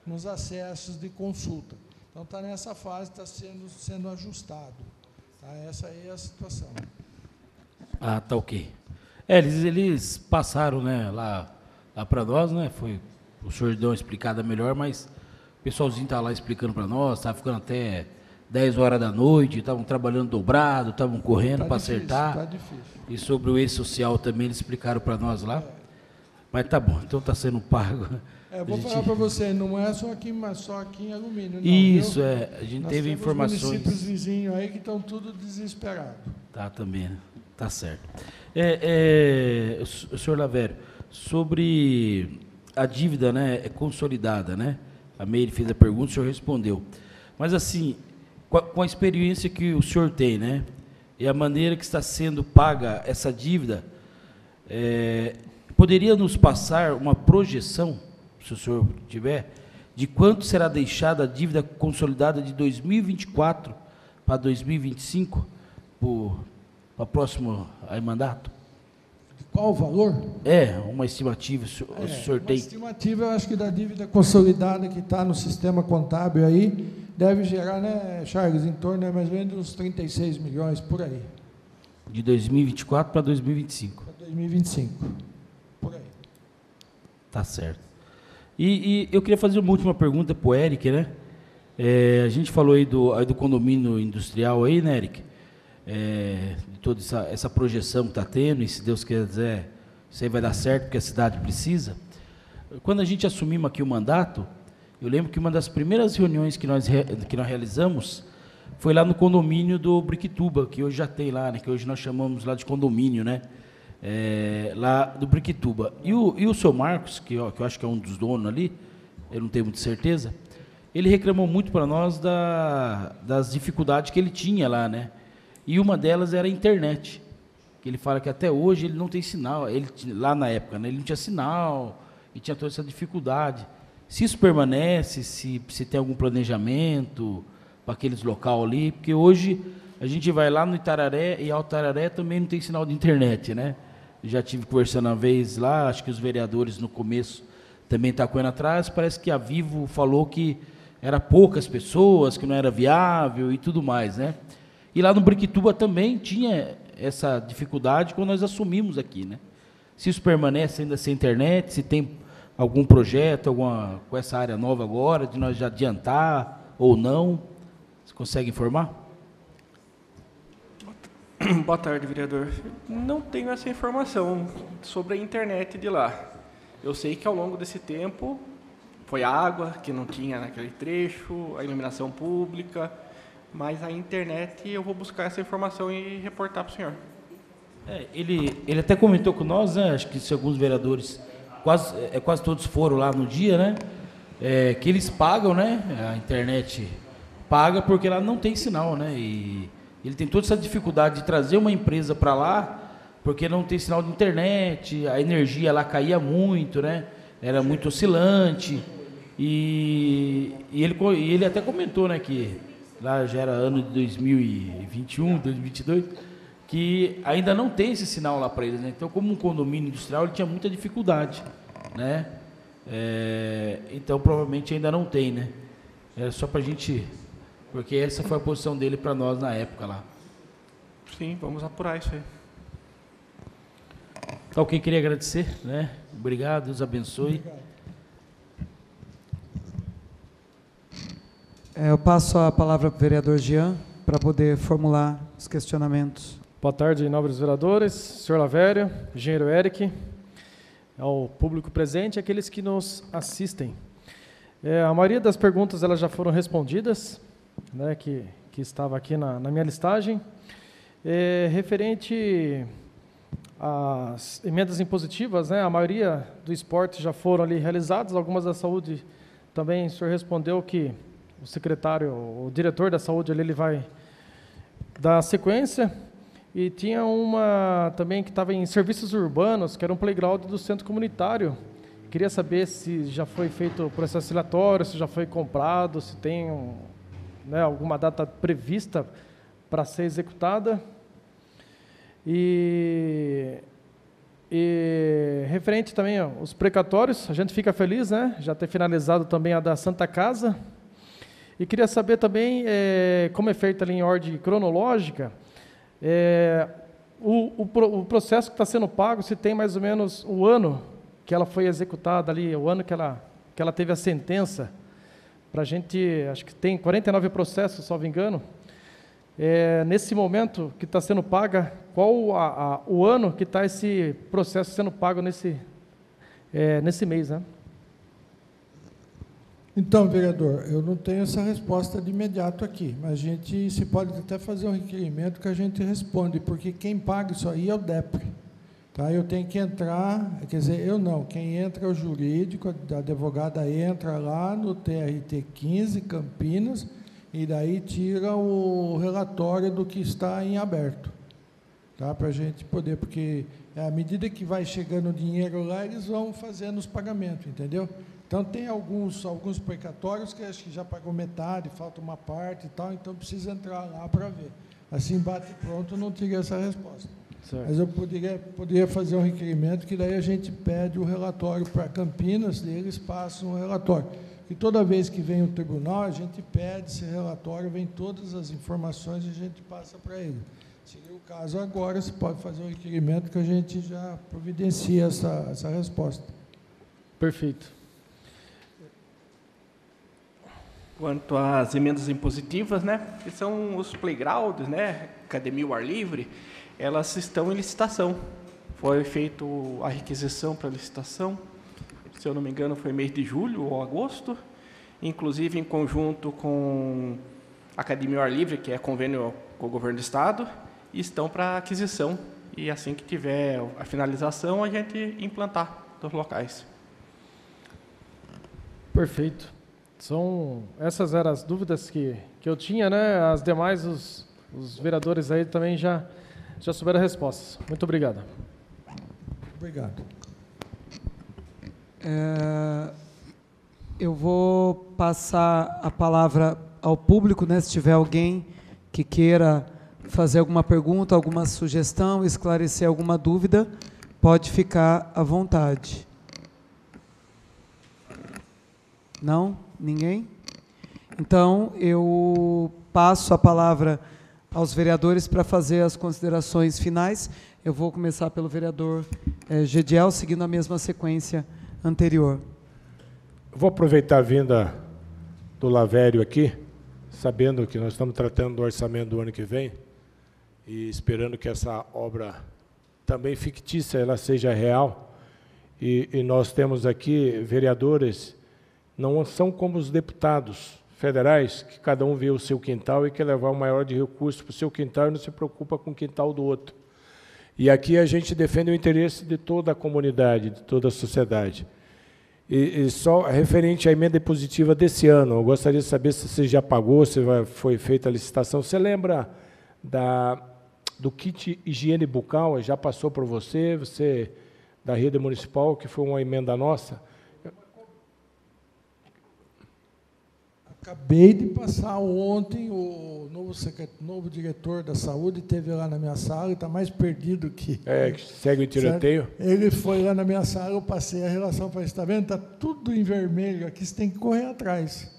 nos acessos de consulta. Então, está nessa fase, está sendo ajustado. Tá? Essa aí é a situação. Tá ok. Eles passaram, né, lá para nós, né? O senhor deu uma explicada melhor, mas o pessoalzinho está lá explicando para nós, estava ficando até 10 horas da noite, estavam trabalhando dobrado, estavam correndo para acertar. Está difícil. E sobre o E-Social também eles explicaram para nós lá. Mas tá bom, então está sendo pago. Vou falar para você, não é só aqui em alumínio, não. Isso, viu? A gente Nós teve temos informações. municípios vizinhos aí que estão tudo desesperados. Tá, também, né? Tá certo. O senhor Lavério, sobre a dívida, né, consolidada, né? A Meire fez a pergunta, o senhor respondeu. Mas, assim, com a experiência que o senhor tem, né? E a maneira que está sendo paga essa dívida, poderia nos passar uma projeção, se o senhor tiver, de quanto será deixada a dívida consolidada de 2024 para 2025, para o próximo mandato? Qual o valor? Uma estimativa, o senhor tem? Uma estimativa, eu acho que da dívida consolidada que está no sistema contábil aí, deve gerar, né, Charles, em torno de mais ou menos uns 36 milhões, por aí. De 2024 para 2025? Para 2025, por aí. Tá certo. E eu queria fazer uma última pergunta para o Eric, né? A gente falou aí do condomínio industrial aí, né, Eric? De toda essa projeção que está tendo, e se Deus quiser, isso aí vai dar certo, porque a cidade precisa. Quando a gente assumimos aqui o mandato, eu lembro que uma das primeiras reuniões que nós realizamos foi lá no condomínio do Briquituba, que hoje já tem lá, né, que hoje nós chamamos lá de condomínio, né? Lá do Briquituba. E o seu Marcos, que eu acho que é um dos donos ali, eu não tenho muita certeza, ele reclamou muito para nós das dificuldades que ele tinha lá, né? E uma delas era a internet, que ele fala que até hoje ele não tem sinal, lá na época, né, ele não tinha sinal, e tinha toda essa dificuldade. Se isso permanece, se tem algum planejamento para aqueles local ali, porque hoje a gente vai lá no Itararé, e Alto Itararé também não tem sinal de internet, né? Já tive conversando uma vez lá, acho que os vereadores no começo também estão correndo atrás, parece que a Vivo falou que era poucas pessoas, que não era viável e tudo mais, né? E lá no Briquituba também tinha essa dificuldade quando nós assumimos aqui, né? Se isso permanece ainda sem internet, se tem algum projeto, com essa área nova agora, de nós já adiantar ou não, você consegue informar? Boa tarde, vereador. Não tenho essa informação sobre a internet de lá. Eu sei que ao longo desse tempo foi água, que não tinha naquele trecho, a iluminação pública, mas a internet eu vou buscar essa informação e reportar para o senhor. Ele até comentou com nós, né, acho que se alguns vereadores, quase todos foram lá no dia, né, que eles pagam, né, a internet paga porque lá não tem sinal, né, e ele tem toda essa dificuldade de trazer uma empresa para lá, porque não tem sinal de internet, a energia lá caía muito, né, era muito oscilante, e ele até comentou, né, que lá já era ano de 2021, 2022, que ainda não tem esse sinal lá para eles, né? Então, como um condomínio industrial, ele tinha muita dificuldade, né? Então, provavelmente ainda não tem, né? Era só para a gente... Porque essa foi a posição dele para nós na época lá. Sim, vamos apurar isso aí. Tá, ok, queria agradecer, né? Obrigado, Deus abençoe. Obrigado. Eu passo a palavra para o vereador Jean, para poder formular os questionamentos. Boa tarde, nobres vereadores, senhor Lavério, engenheiro Eric, ao público presente e aqueles que nos assistem. A maioria das perguntas elas já foram respondidas, né, que estava aqui na minha listagem. Referente às emendas impositivas, né, a maioria do esporte já foram ali realizadas, algumas da saúde também o senhor respondeu que o secretário, o diretor da saúde, ele vai dar sequência. E tinha uma também que estava em serviços urbanos, que era um playground do centro comunitário. Queria saber se já foi feito o processo relatório, se já foi comprado, se tem alguma data prevista para ser executada. E referente também aos precatórios, a gente fica feliz, né? Já ter finalizado também a da Santa Casa. E queria saber também como é feito ali em ordem cronológica, o processo que está sendo pago, se tem mais ou menos o ano que ela foi executada ali, o ano que ela teve a sentença, para a gente, acho que tem 49 processos, salvo engano. Nesse momento que está sendo paga, qual o ano que está esse processo sendo pago nesse mês, né? Então, vereador, eu não tenho essa resposta de imediato aqui, mas se pode até fazer um requerimento que a gente responde, porque quem paga isso aí é o DEPRE. Tá? Eu tenho que entrar, quer dizer, eu não, quem entra é o jurídico, a advogada entra lá no TRT 15, Campinas, e daí tira o relatório do que está em aberto, tá? Para a gente poder, porque à medida que vai chegando o dinheiro lá, eles vão fazendo os pagamentos, entendeu? Então, tem alguns precatórios que acho que já pagou metade, falta uma parte e tal, então precisa entrar lá para ver. Assim, bate pronto, não teria essa resposta. Certo. Mas eu poderia fazer um requerimento que daí a gente pede o relatório para Campinas, e eles passam o relatório. E toda vez que vem o tribunal, a gente pede esse relatório, vem todas as informações e a gente passa para ele. Seria o caso agora, se pode fazer um requerimento que a gente já providencia essa resposta. Perfeito. Quanto às emendas impositivas, né, que são os playgrounds, né, academia ao ar livre, elas estão em licitação. Foi feita a requisição para licitação, se eu não me engano, foi mês de julho ou agosto, inclusive em conjunto com a academia ao ar livre, que é convênio com o governo do estado, e estão para aquisição. E assim que tiver a finalização, a gente implantar nos locais. Perfeito. Essas eram as dúvidas que eu tinha, né? As demais, os vereadores aí também já souberam as respostas. Muito obrigado. Obrigado. Eu vou passar a palavra ao público, né? Se tiver alguém que queira fazer alguma pergunta, alguma sugestão, esclarecer alguma dúvida, pode ficar à vontade. Não? Ninguém? Então, eu passo a palavra aos vereadores para fazer as considerações finais. Eu vou começar pelo vereador Gediel, seguindo a mesma sequência anterior. Vou aproveitar a vinda do Lavério aqui, sabendo que nós estamos tratando do orçamento do ano que vem e esperando que essa obra também fictícia ela seja real. E nós temos aqui vereadores, não são como os deputados federais, que cada um vê o seu quintal e quer levar o maior de recursos para o seu quintal e não se preocupa com o quintal do outro. E aqui a gente defende o interesse de toda a comunidade, de toda a sociedade. E só referente à emenda impositiva desse ano, eu gostaria de saber se você já pagou, se foi feita a licitação. Você lembra do kit higiene bucal? Já passou por você da rede municipal, que foi uma emenda nossa? Acabei de passar ontem, o novo diretor da saúde esteve lá na minha sala e está mais perdido que... Que segue o tiroteio. Ele foi lá na minha sala, eu passei a relação, falei, está vendo? Está tudo em vermelho aqui, você tem que correr atrás.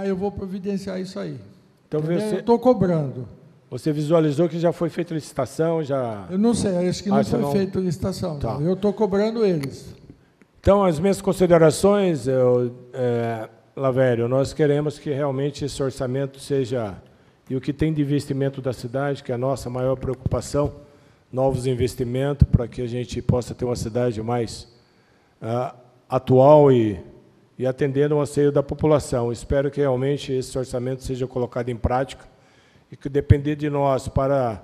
Eu vou providenciar isso aí. Então, eu estou cobrando. Você visualizou que já foi feita a licitação? Eu não sei, acho que não foi feita a licitação. Tá. Eu estou cobrando eles. Então, as minhas considerações... Lavério, nós queremos que realmente esse orçamento seja, e o que tem de investimento da cidade, que é a nossa maior preocupação, novos investimentos, para que a gente possa ter uma cidade mais atual e atendendo o anseio da população. Espero que realmente esse orçamento seja colocado em prática e que, depender de nós para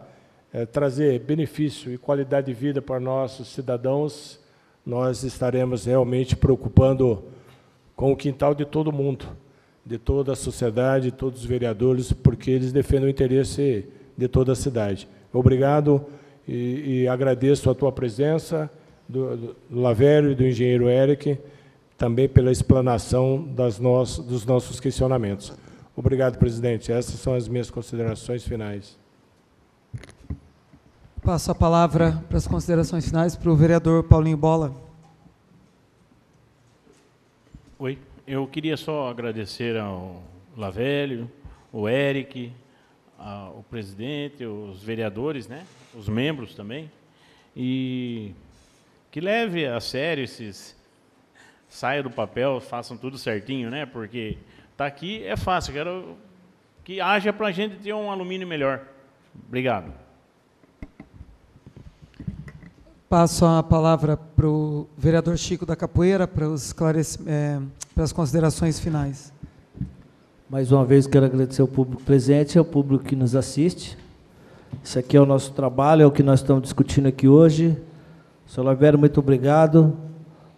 trazer benefício e qualidade de vida para nossos cidadãos, nós estaremos realmente preocupando com o quintal de todo mundo, de toda a sociedade, de todos os vereadores, porque eles defendem o interesse de toda a cidade. Obrigado e agradeço a tua presença, do Lavério e do engenheiro Eric, também pela explanação dos nossos questionamentos. Obrigado, presidente. Essas são as minhas considerações finais. Passo a palavra para as considerações finais para o vereador Paulinho Bola. Oi, eu queria só agradecer ao Lavério, o Eric, o presidente, os vereadores, né, os membros também, e que leve a sério saia do papel, façam tudo certinho, né, porque tá aqui é fácil, quero que haja para a gente ter um alumínio melhor. Obrigado. Passo a palavra para o vereador Chico da Capoeira para as considerações finais. Mais uma vez quero agradecer ao público presente, ao público que nos assiste. Isso aqui é o nosso trabalho, é o que nós estamos discutindo aqui hoje. Senhor Lavero, muito obrigado.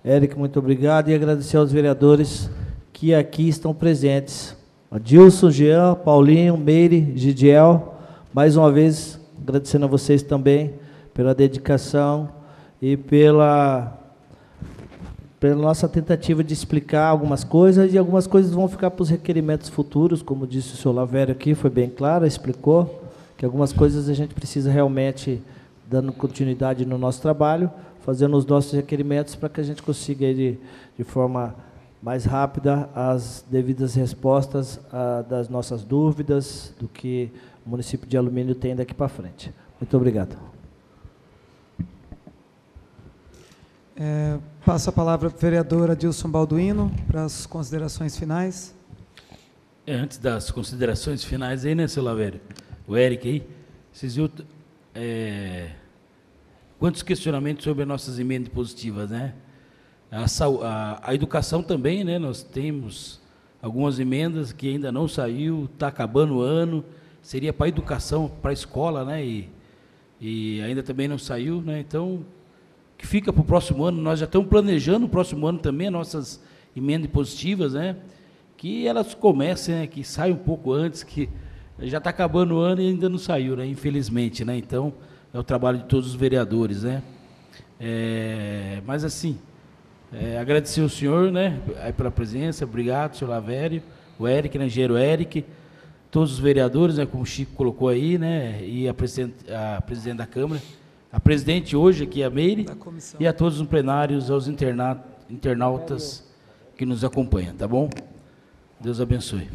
Éric, muito obrigado. E agradecer aos vereadores que aqui estão presentes. Adilson, Jean, Paulinho, Meire, Gidiel. Mais uma vez, agradecendo a vocês também pela dedicação e pela nossa tentativa de explicar algumas coisas, e algumas coisas vão ficar para os requerimentos futuros, como disse o senhor Lavério aqui, foi bem claro, explicou que algumas coisas a gente precisa realmente, dando continuidade no nosso trabalho, fazendo os nossos requerimentos para que a gente consiga, de forma mais rápida, as devidas respostas das nossas dúvidas, do que o município de Alumínio tem daqui para frente. Muito obrigado. Passo a palavra para o vereador Adilson Balduino para as considerações finais. Antes das considerações finais aí, né, seu Lavério? O Éric aí, vocês viram quantos questionamentos sobre as nossas emendas positivas, né? A educação também, né? Nós temos algumas emendas que ainda não saiu, está acabando o ano, seria para a educação, para a escola, né? E ainda também não saiu, né? Então, que fica para o próximo ano, nós já estamos planejando o próximo ano também, as nossas emendas positivas, né? Que elas comecem, né? Que saiam um pouco antes, que já está acabando o ano e ainda não saiu, né? Infelizmente, né? Então, é o trabalho de todos os vereadores, né? Mas assim, agradecer ao senhor, né? Aí pela presença, obrigado, senhor Lavério, o Éric, né? Engenheiro Éric, todos os vereadores, né? Como o Chico colocou aí, né? E a presidente da Câmara, a presidente hoje aqui, a Meire, e a todos os plenários, aos internautas que nos acompanham, tá bom? Deus abençoe.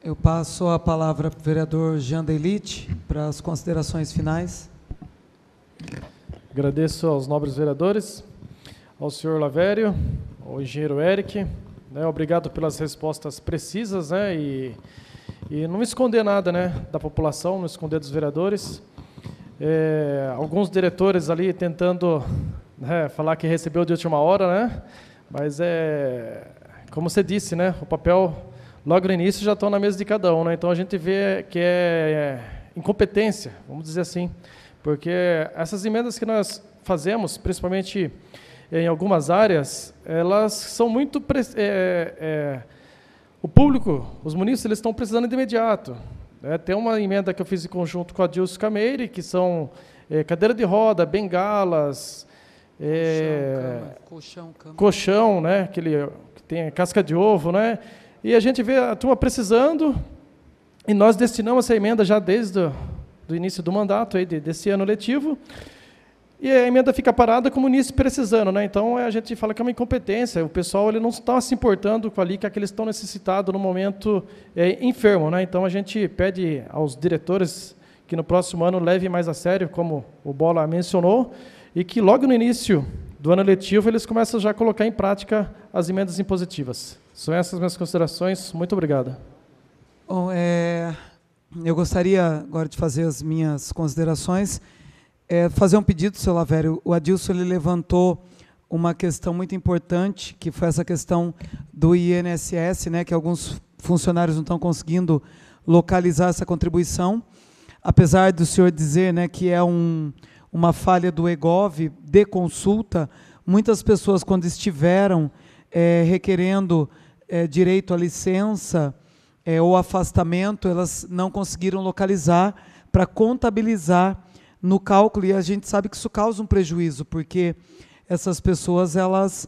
Eu passo a palavra para o vereador Jean Deilite para as considerações finais. Agradeço aos nobres vereadores, ao senhor Lavério, ao engenheiro Éric, né, obrigado pelas respostas precisas, né, e não esconder nada, né, da população, não esconder dos vereadores. Alguns diretores ali tentando, né, falar que recebeu de última hora, né, mas como você disse, né, o papel logo no início já estão na mesa de cada um, né, então a gente vê que é incompetência, vamos dizer assim, porque essas emendas que nós fazemos, principalmente em algumas áreas, elas são muito... o público, os munícipes, eles estão precisando de imediato. Tem uma emenda que eu fiz em conjunto com a Adilson Cameire, que são cadeira de roda, bengalas, colchão, né, aquele que tem casca de ovo, né, e a gente vê a turma precisando, e nós destinamos essa emenda já desde o início do mandato, aí, desse ano letivo, e a emenda fica parada com o munícipe precisando, né? Então a gente fala que é uma incompetência, o pessoal ele não está se importando com ali que eles estão necessitados no momento enfermo, né? Então a gente pede aos diretores que no próximo ano levem mais a sério, como o Bola mencionou, e que logo no início do ano letivo eles começam já a colocar em prática as emendas impositivas. São essas minhas considerações, muito obrigado. Bom, eu gostaria agora de fazer as minhas considerações. Fazer um pedido, seu Lavério. O Adilson ele levantou uma questão muito importante, que foi essa questão do INSS, né, que alguns funcionários não estão conseguindo localizar essa contribuição, apesar do senhor dizer, né, que é uma falha do EGOV de consulta. Muitas pessoas, quando estiveram requerendo direito à licença ou afastamento, elas não conseguiram localizar para contabilizar no cálculo, e a gente sabe que isso causa um prejuízo, porque essas pessoas elas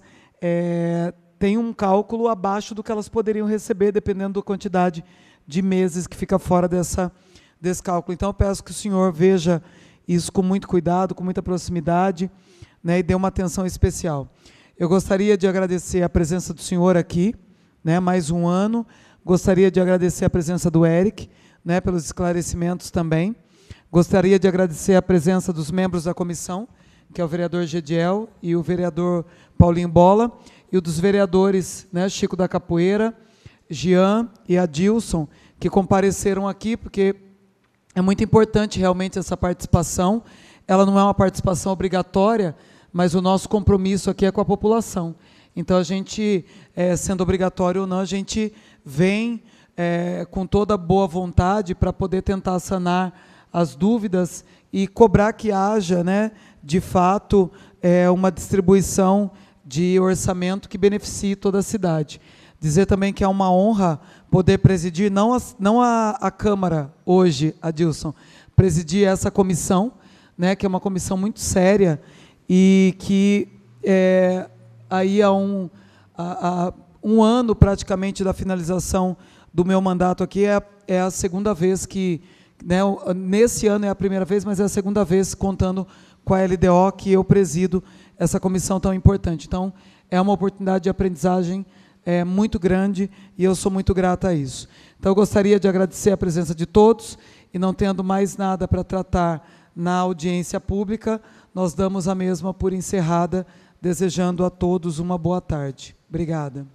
têm um cálculo abaixo do que elas poderiam receber, dependendo da quantidade de meses que fica fora desse cálculo. Então, eu peço que o senhor veja isso com muito cuidado, com muita proximidade, né, e dê uma atenção especial. Eu gostaria de agradecer a presença do senhor aqui, né, mais um ano. Gostaria de agradecer a presença do Éric, né, pelos esclarecimentos também. Gostaria de agradecer a presença dos membros da comissão, que é o vereador Gediel e o vereador Paulinho Bola, e o dos vereadores, né, Chico da Capoeira, Jean e Adilson, que compareceram aqui, porque é muito importante realmente essa participação. ela não é uma participação obrigatória, mas o nosso compromisso aqui é com a população. Então, a gente, sendo obrigatório ou não, a gente vem com toda boa vontade para poder tentar sanar as dúvidas e cobrar que haja, né, de fato, uma distribuição de orçamento que beneficie toda a cidade. Dizer também que é uma honra poder presidir, não a Câmara hoje, Adilson, presidir essa comissão, né, que é uma comissão muito séria e que aí há um ano praticamente da finalização do meu mandato aqui, é a segunda vez que, né, nesse ano é a primeira vez, mas é a segunda vez contando com a LDO que eu presido essa comissão tão importante. Então, é uma oportunidade de aprendizagem muito grande e eu sou muito grata a isso. Então, eu gostaria de agradecer a presença de todos e, não tendo mais nada para tratar na audiência pública, nós damos a mesma por encerrada, desejando a todos uma boa tarde. Obrigada.